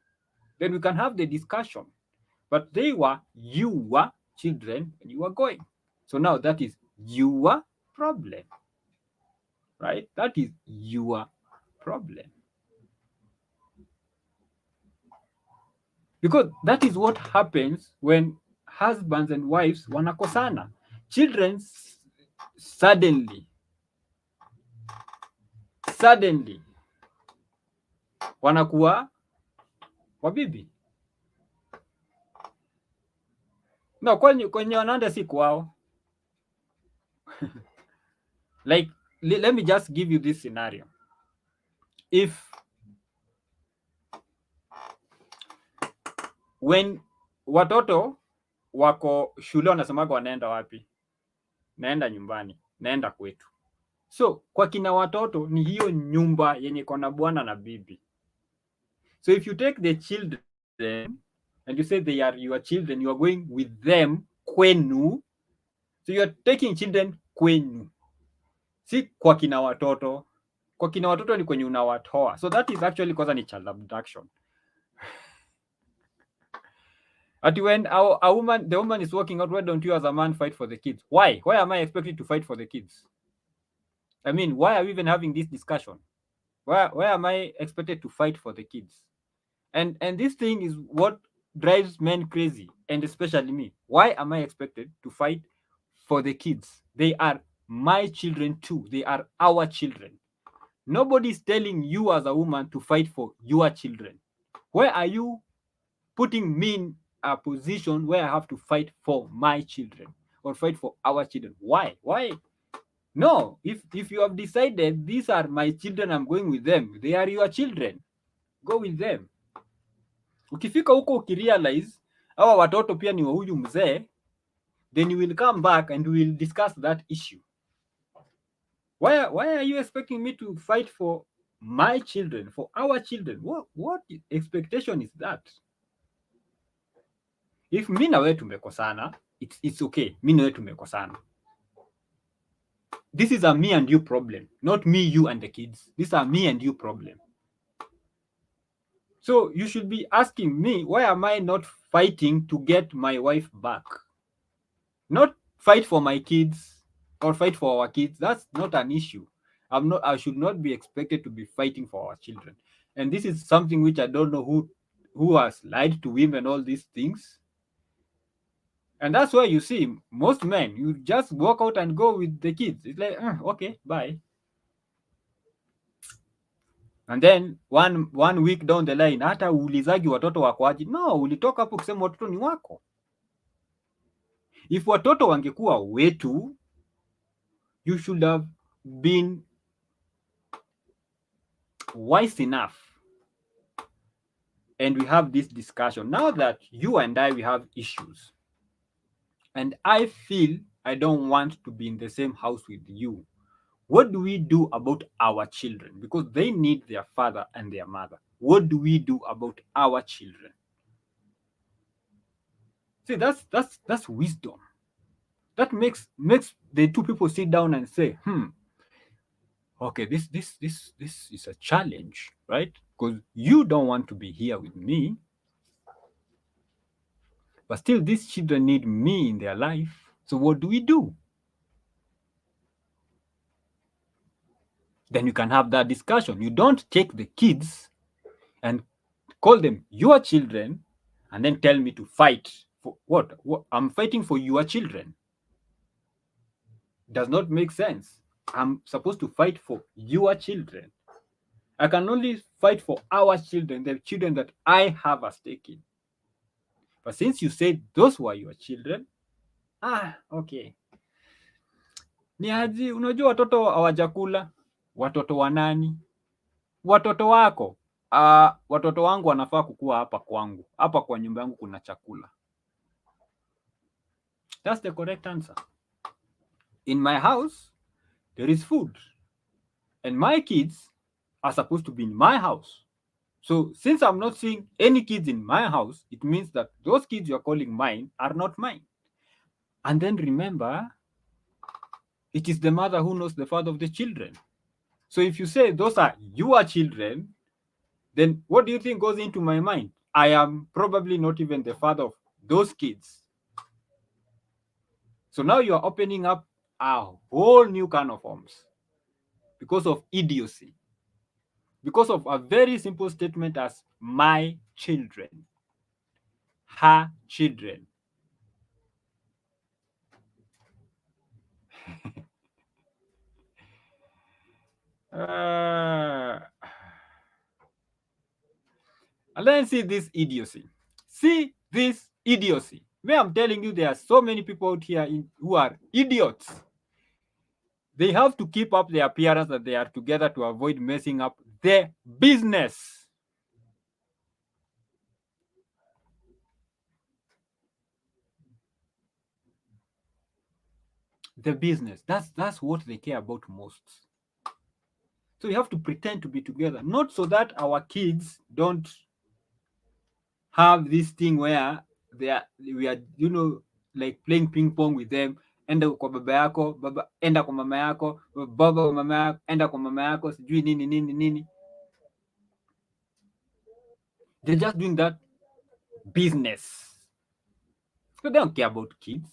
then we can have the discussion. But they were your children and you were going, so now that is your problem, right? That is your problem, because that is what happens when husbands and wives wanakosana. Children suddenly wanakuwa wabibi. No, kwenye wanaenda si kwao. Like, let me just give you this scenario. If when watoto wako shule wanasemaga wanaenda wapi? Naenda nyumbani, naenda kwetu. So kwa kina watoto ni hiyo nyumba yenye kona bwana na bibi. So if you take the children and you say they are your children, you are going with them kwenu. So you are taking children kwenu, si kwa kina watoto. Kwa kina watoto ni kwenye unawatoa. So that is actually kwanza ni child abduction. At when the woman is working out, why don't you as a man fight for the kids? Why am I expected to fight for the kids? I mean, why are we even having this discussion? Why am I expected to fight for the kids? And this thing is what drives men crazy, and especially me. Why am I expected to fight for the kids? They are my children too. They are our children. Nobody is telling you as a woman to fight for your children. Where are you putting me in a position where I have to fight for my children or fight for our children? Why? No, if you have decided these are my children, I'm going with them. They are your children. Go with them. Ukifika huko ukirealize hawa watoto pia ni wa huyu mzee, then you will come back and we will discuss that issue. Why are you expecting me to fight for my children, for our children? What expectation is that? If mi na wewe tumekosana, it's okay. Mi na wewe tumekosana. This is a me and you problem, not me, you and the kids. This is a me and you problem. So you should be asking me, why am I not fighting to get my wife back? Not fight for my kids or fight for our kids. That's not an issue. I should not be expected to be fighting for our children. And this is something which I don't know who has lied to women, all these things. And that's why you see most men, you just walk out and go with the kids. It's like, okay, bye. And then one week down the line, hata uulizagi watoto wako aje? No, ulitoka hapo kusema watoto ni wako. If watoto wangekuwa wetu, you should have been wise enough. And we have this discussion. Now that you and I, we have issues. And I feel I don't want to be in the same house with you. What do we do about our children? Because they need their father and their mother. What do we do about our children? See, that's wisdom. That makes the two people sit down and say, okay, this is a challenge, right? Because you don't want to be here with me, but still these children need me in their life. So what do we do? Then you can have that discussion. You don't take the kids and call them your children and then tell me to fight for what? I'm fighting for your children. Does not make sense. I'm supposed to fight for your children. I can only fight for our children, the children that I have a stake in. But since you said those were your children, okay. Ni aje, unajua watoto hawajakula? Watoto wa nani? Watoto wako. Watoto wangu wanafaa kukua hapa kwangu. Hapa kwa nyumba yangu kuna chakula. That's the correct answer. In my house, there is food. And my kids are supposed to be in my house. So since I'm not seeing any kids in my house, it means that those kids you're calling mine are not mine. And then remember, it is the mother who knows the father of the children. So if you say those are your children, then what do you think goes into my mind? I am probably not even the father of those kids. So now you are opening up a whole new can of worms because of idiocy, because of a very simple statement as my children, her children. Uh, and then see this idiocy. See this idiocy. Where I'm telling you, there are so many people out here who are idiots. They have to keep up their appearance that they are together to avoid messing up their business. The business. That's what they care about most. So we have to pretend to be together, not so that our kids don't have this thing where we are like playing ping pong with them. Enda kwa baba yako, baba enda kwa mama yako, baba kwa mama yako, enda kwa mama yako, sijui nini nini nini. They're just doing that business. So they don't care about kids.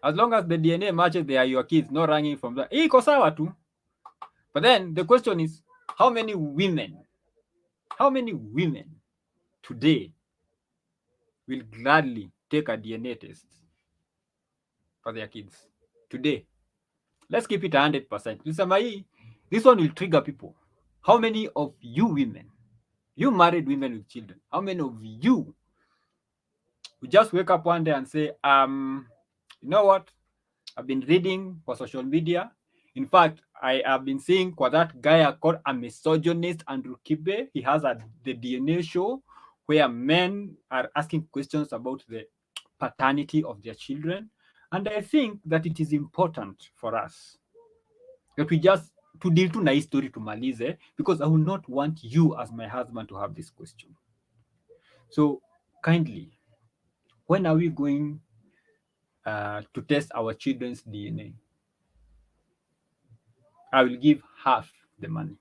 As long as the DNA matches, they are your kids, no running from that. Iko sawa tu. But then the question is, how many women today will gladly take a DNA test for their kids today? Let's keep it 100%. This one will trigger people. How many of you women, you married women with children, how many of you will just wake up one day and say, you know what? I've been reading for social media. In fact, I have been seeing for that guy called a misogynist, Andrew Kibe. He has the DNA show where men are asking questions about the paternity of their children. And I think that it is important for us that we just to deal to na story to malize, because I will not want you as my husband to have this question. So kindly, when are we going to test our children's DNA? I will give half the money.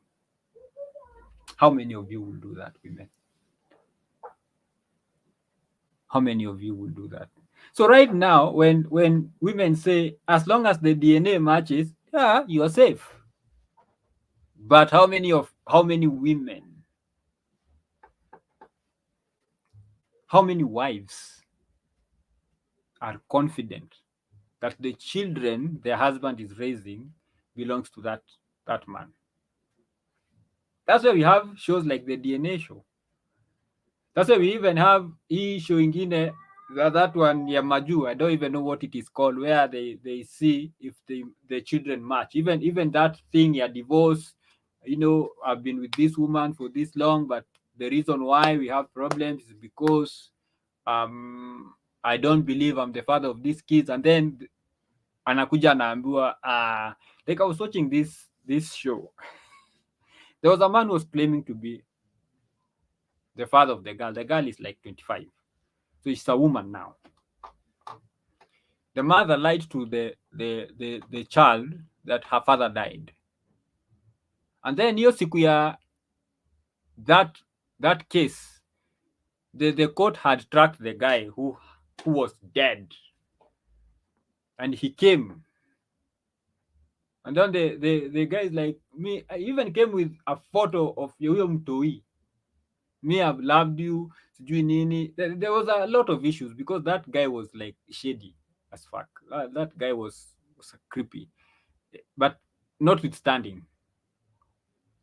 How many of you will do that, women? How many of you will do that? So right now, when women say, as long as the DNA matches, yeah, you are safe. But how many women, how many wives are confident that the children their husband is raising belongs to that man? That's why we have shows like the DNA show. That's why we even have show ingine, that one ya Maju, I don't even know what it is called, where they see if the children match. Even that thing, ya divorce, I've been with this woman for this long, but the reason why we have problems is because I don't believe I'm the father of these kids. And then anakuja anaambiwa, like I was watching this show. There was a man who was claiming to be the father of the girl. The girl is like 25. So she's a woman now. The mother lied to the child that her father died. And then hiyo siku ya that case, the court had tracked the guy who was dead. And he came. And then the guy is like, me, I even came with a photo of huyo mtoi. Me, I've loved you. Sijui nini. There was a lot of issues because that guy was like shady as fuck. That guy was creepy. But notwithstanding,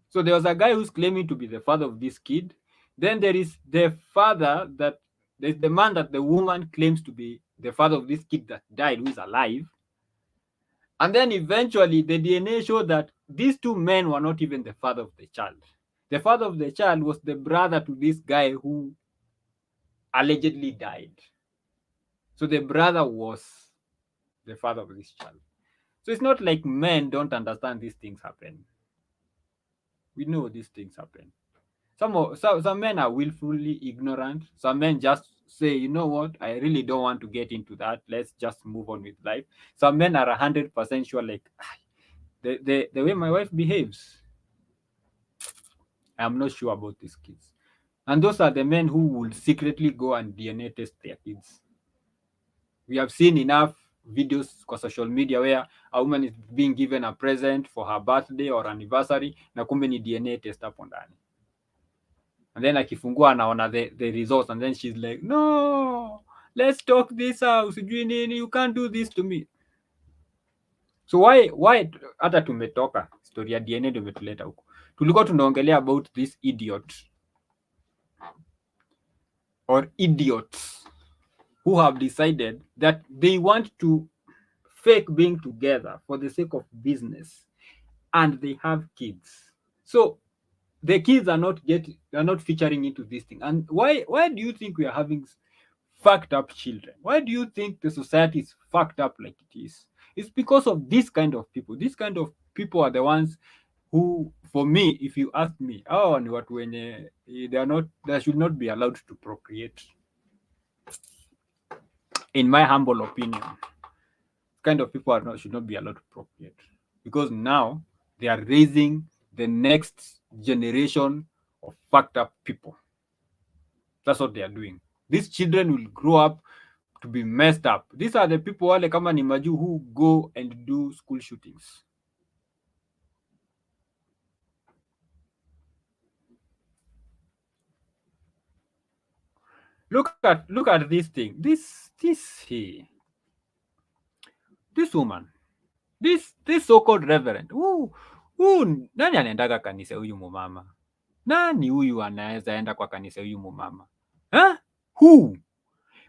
so there was a guy who's claiming to be the father of this kid. Then there is the father that there's the man that the woman claims to be the father of this kid that died, who is alive. And then eventually the DNA showed that these two men were not even the father of the child. The father of the child was the brother to this guy who allegedly died. So the brother was the father of this child. So it's not like men don't understand these things happen. We know these things happen. Some men are willfully ignorant. Some men just say, you know what, I really don't want to get into that. Let's just move on with life. Some men are 100% sure, like, the way my wife behaves, I'm not sure about these kids. And those are the men who will secretly go and DNA test their kids. We have seen enough videos kwa social media where a woman is being given a present for her birthday or anniversary na kumbe ni DNA test hapo ndani. And then akifungua anaona the results and then she's like, no, let's talk this out. Sijui nini, you can't do this to me. So why hata tumetoka story ya DNA ndio imetuleta huko. Tulikuwa tunaongelea about this idiot or idiots who have decided that they want to fake being together for the sake of business, and they have kids. So the kids are not featuring into this thing. And why do you think we are having fucked up children? Why do you think the society is fucked up like it is? It's because of this kind of people. This kind of people are the ones who, for me, if you ask me, ni watu wenye they should not be allowed to procreate. In my humble opinion, kind of people should not be allowed to procreate, because now they are raising the next generation of fucked up people. That's what they are doing. These children will grow up to be messed up. These are the people wale kama ni maju who go and do school shootings. Look at this thing. This woman. This so-called reverend. Nani anaendaga kanisa huyu mumama? Nani huyu anaweza enda kwa kanisa huyu mumama? Who?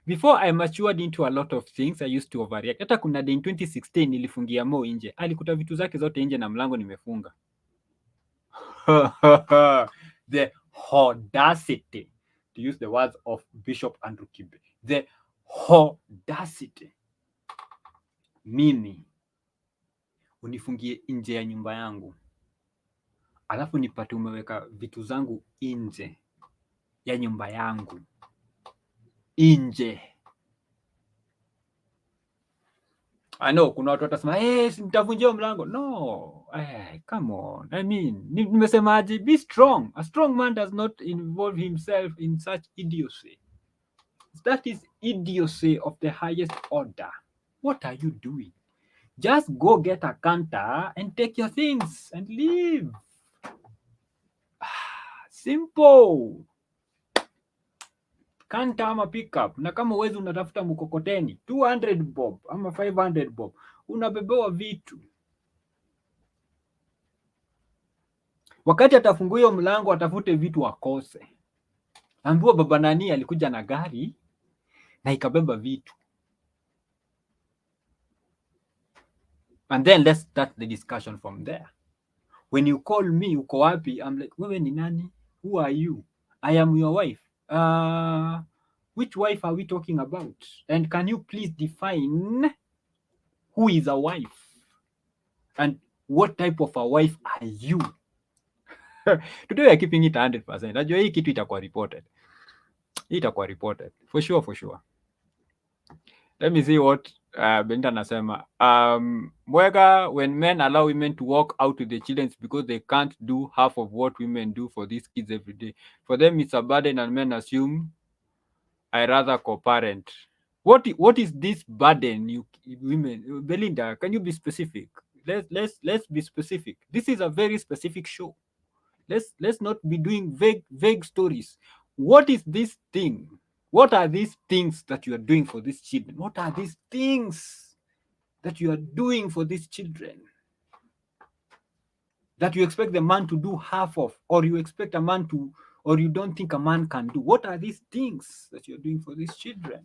Before I matured into a lot of things, I used to overreact. Hata kuna day in 2016 nilifungia Mo nje. Alikuta vitu zake zote nje na mlango nimefunga. The audacity, to use the words of Bishop Andrew Kibe. The audacity. Mimi unifungie nje ya nyumba yangu, alafu nipate umeweka vitu zangu nje ya nyumba yangu. Nje. I know kuna watu watasema, nitavunjia mlango. No, come on. I mean, nimesemaje? Be strong. A strong man does not involve himself in such idiocy. That is idiocy of the highest order. What are you doing? Just go get a canter and take your things and leave. Simple. Kanta ama pickup, na kama uwezi unatafuta mkokoteni 200 bob ama 500 bob, unabebewa vitu. Wakati atafungua hiyo mlango atafute vitu akose. Ambiwa baba nani alikuja na gari na ikabeba vitu. And then let's start the discussion from there. When you call me, uko wapi? I'm like, wewe ni nani? Who are you? I am your wife. Which wife are we talking about? And can you please define who is a wife? And what type of a wife are you? Today we are keeping it 100%. Najua hii kitu itakuwa reported. Itakuwa reported. For sure. Let me see what Benita anasema. Mwega, when men allow women to walk out with the children because they can't do half of what women do for these kids every day. For them it's a burden and men assume I rather co-parent. What is this burden you women? Belinda, can you be specific? Let's be specific. This is a very specific show. Let's not be doing vague stories. What is this thing? What are these things that you are doing for these children? What are these things that you are doing for these children that you expect the man to do half of, or you expect a man to, or you don't think a man can do? What are these things that you're doing for these children?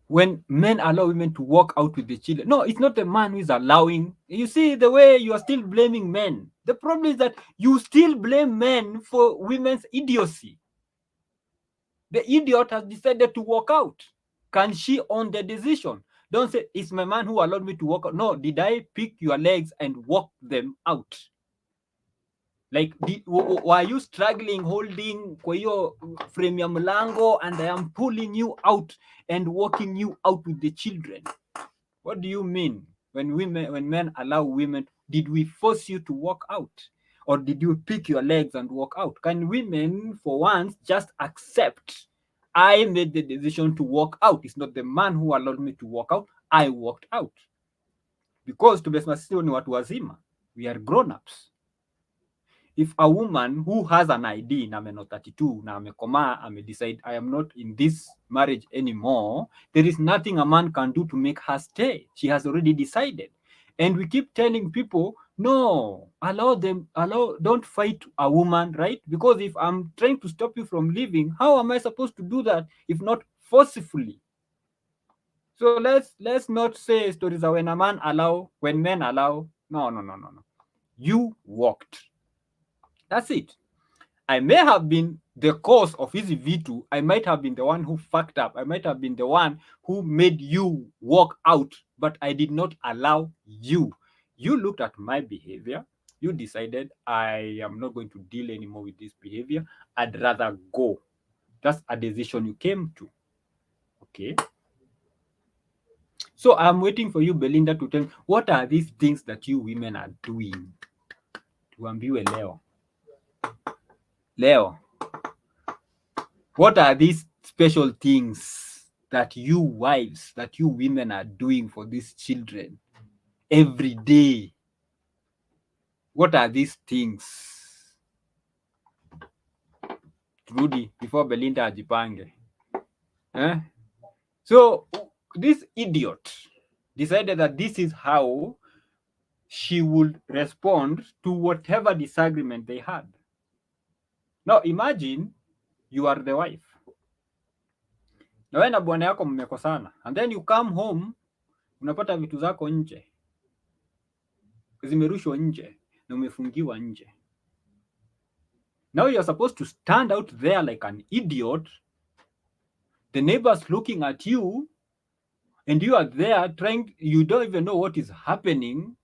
When men allow women to walk out with the children, no, it's not the man who is allowing. You see the way you are still blaming men. The problem is that you still blame men for women's idiocy. The idiot has decided to walk out. Can she own the decision? Don't say, it's my man who allowed me to walk out. No, did I pick your legs and walk them out? Like, were you struggling holding kwa hiyo frame ya mlango and I am pulling you out and walking you out with the children? What do you mean? When men allow women, did we force you to walk out? Or did you pick your legs and walk out? Can women, for once, just accept, I made the decision to walk out. It's not the man who allowed me to walk out. I walked out. Because tumesema sisi ni watu wazima. We are grown-ups. If a woman who has an ID na ameno 32 na amekomaa amedecide I am not in this marriage anymore, there is nothing a man can do to make her stay. She has already decided. And we keep telling people, no, don't fight a woman, right? Because if I'm trying to stop you from leaving, how am I supposed to do that if not forcefully? So let's not say stories of when men allow. No. You walked. That's it. I may have been the cause of his V2. I might have been the one who fucked up. I might have been the one who made you walk out, but I did not allow you. You looked at my behavior. You decided I am not going to deal anymore with this behavior. I'd rather go. That's a decision you came to. Okay. So I'm waiting for you, Belinda, to tell me what are these things that you women are doing. Tuambiwe Leo, what are these special things that you wives, that you women are doing for these children every day? What are these things? Rudy, before Belinda ajipange. So this idiot decided that this is how she would respond to whatever disagreement they had. Now imagine you are the wife. Na wewe na bwana yako mmekosana. And then you come home, unapata vitu zako nje. Zimerushwa nje na umefungiwa nje. Now you're supposed to stand out there like an idiot. The neighbors looking at you and you are there trying, you don't even know what is happening.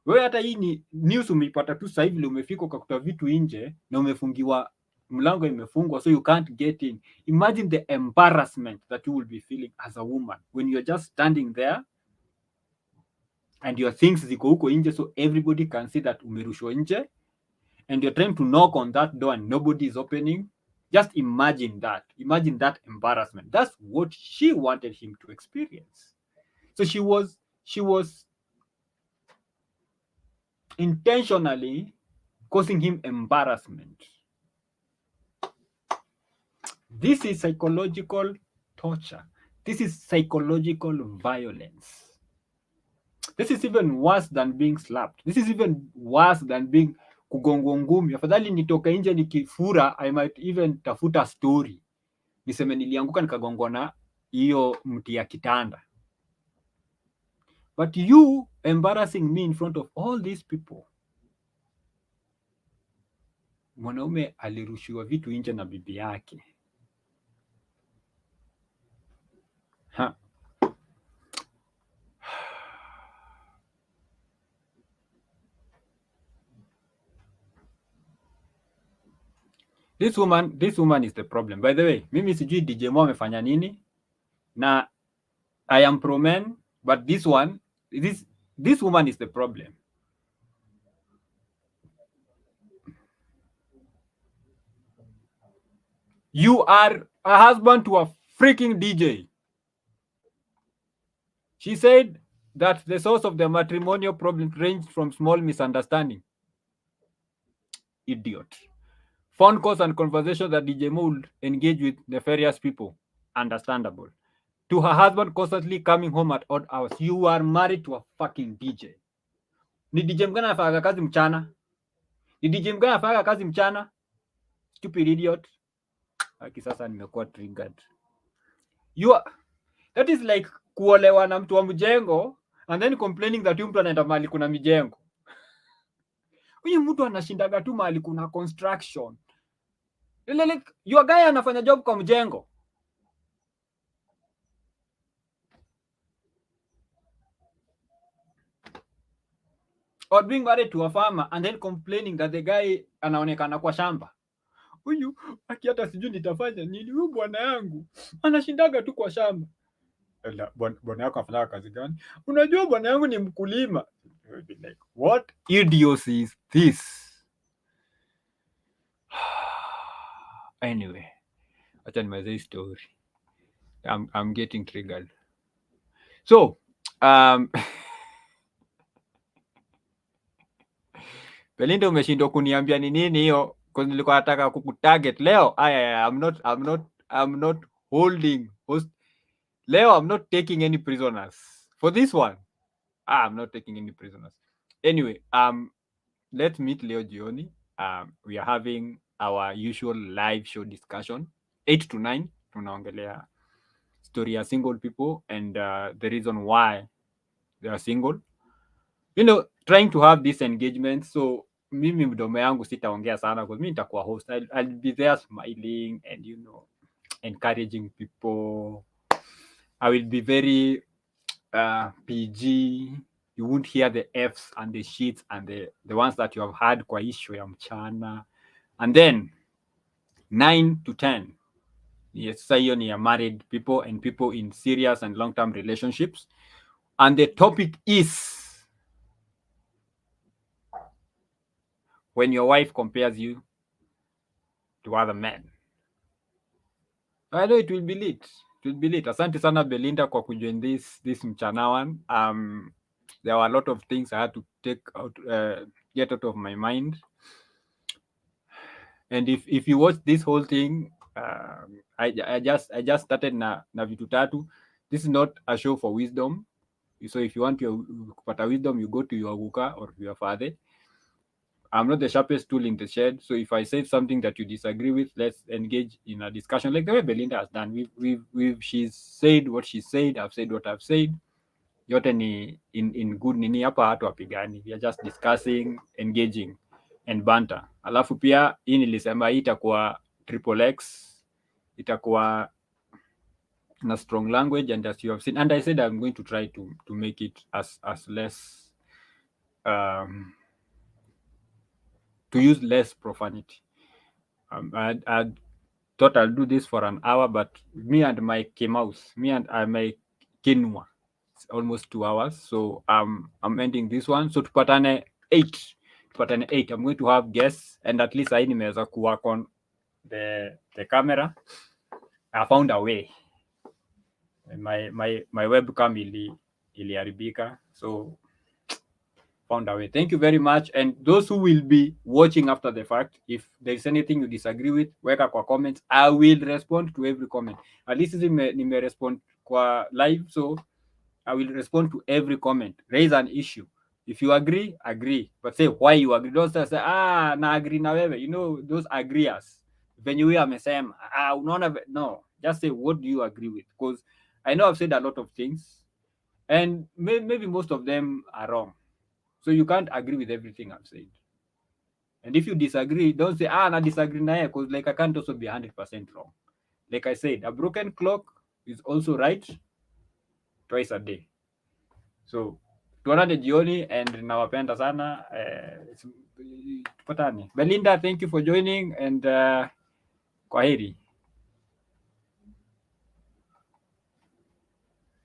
Wewe hata hii ni news umeipata tu sasa hivi, umefika ukakuta vitu nje na umefungiwa, mlango imefungwa, so you can't get in. Imagine the embarrassment that you will be feeling as a woman when you're just standing there and your things ziko huko nje, so everybody can see that umerushwa nje, and you're trying to knock on that door and nobody is opening. Just imagine that. Imagine that embarrassment. That's what she wanted him to experience. So she was intentionally causing him embarrassment. This is psychological torture. This is psychological violence. This is even worse than being slapped. This is even worse than being kugongwa ngumi. Afadhali nitoke nje nikifura, I might even tafuta story. Niseme nilianguka nikagongwa na hiyo mti ya kitanda. But you embarrassing me in front of all these people. Mwanaume alirushiwa vitu nje na bibi yake. This woman is the problem. By the way, mimi sijui DJ Mo amefanya nini. Na I am pro men, but this woman is the problem. You are a husband to a freaking DJ. She said that the source of the matrimonial problem ranged from small misunderstanding. Idiot. Phone calls and conversations that DJ Mo would engage with nefarious people. Understandable. To her husband constantly coming home at odd hours. You are married to a fucking DJ. Ni DJ mgani anafanya kazi mchana? Ni DJ mgani anafanya kazi mchana? Stupid idiot. Haki sasa nimekuwa triggered. That is like kuolewa na mtu wa mjengo and then complaining that mtu anaenda mahali kuna mijengo. Huyu mtu anashindaga tu mahali kuna construction. Like your guy anafanya job kwa mjengo. Or being married to a farmer and then complaining that the guy anaonekana kwa shamba. Huyu aki hata sijui nitafanya nini, huyu bwana yangu anashindaga tu kwa shamba. Bwana yako afanya kazi gani? Unajua bwana yangu ni mkulima. Like, what idiocy is this? Anyway, acha nimalize story. I'm getting triggered. So, Belinda umeshindwa kuniambia ni nini hiyo, kwa nilikuwa nataka kukutarget leo. I'm not holding host. Leo I'm not taking any prisoners. For this one, I'm not taking any prisoners. Anyway, let's meet leo jioni. We are having our usual live show discussion 8 to 9. Tunaongelea story ya single people and the reason why they are single. You know, trying to have this engagement. So mimi mdomo yangu sitaongea sana because mimi nitakuwa host. I'll be there smiling and you know encouraging people. I will be very PG. You won't hear the Fs and the shits and the ones that you have had kwa issue ya mchana. And then 9 to 10. Yes, hiyo ni ya married people and people in serious and long-term relationships. And the topic is when your wife compares you to other men. I know it will be lit. It will be lit. Asante sana Belinda kwa kujoin this mchana one. There were a lot of things I had to take out, get out of my mind. And if you watch this whole thing, I just started na vitu tatu. This is not a show for wisdom. So if you want your kupata wisdom, you go to your guka or your father. I'm not the sharpest tool in the shed. So if I say something that you disagree with, let's engage in a discussion like the way Belinda has done. She's said what she said. I've said what I've said. Yote ni in good nini hapa hatu wapigani. We are just discussing, engaging and banter. Alafu pia hii nilisema hii itakuwa XXX, itakuwa na strong language and as you have seen, and I said I'm going to try to make it as less to use less profanity. I thought I'll do this for an hour, but me and my kinwa, it's almost 2 hours. So I'm ending this one. So tupatane 8. I'm going to have guests, and at least I nimeweza ku work on the camera. I found a way. My webcam iliharibika, so found a way. Thank you very much. And those who will be watching after the fact, if there's anything you disagree with, weka kwa comments. I will respond to every comment. At least nime respond kwa live, so I will respond to every comment. Raise an issue. If you agree, but say why you agree. Don't say na agree na wewe. You know those agreeers. Venye huyo amesema unaona, no, just say what do you agree with, because I know I've said a lot of things and maybe most of them are wrong. So you can't agree with everything I've said. And if you disagree, don't say, na disagree na yeye, because like I can't also be 100% wrong. Like I said, a broken clock is also right twice a day. So tuonane jioni and nawapenda sana. Tupatane. Belinda, thank you for joining and kwaheri.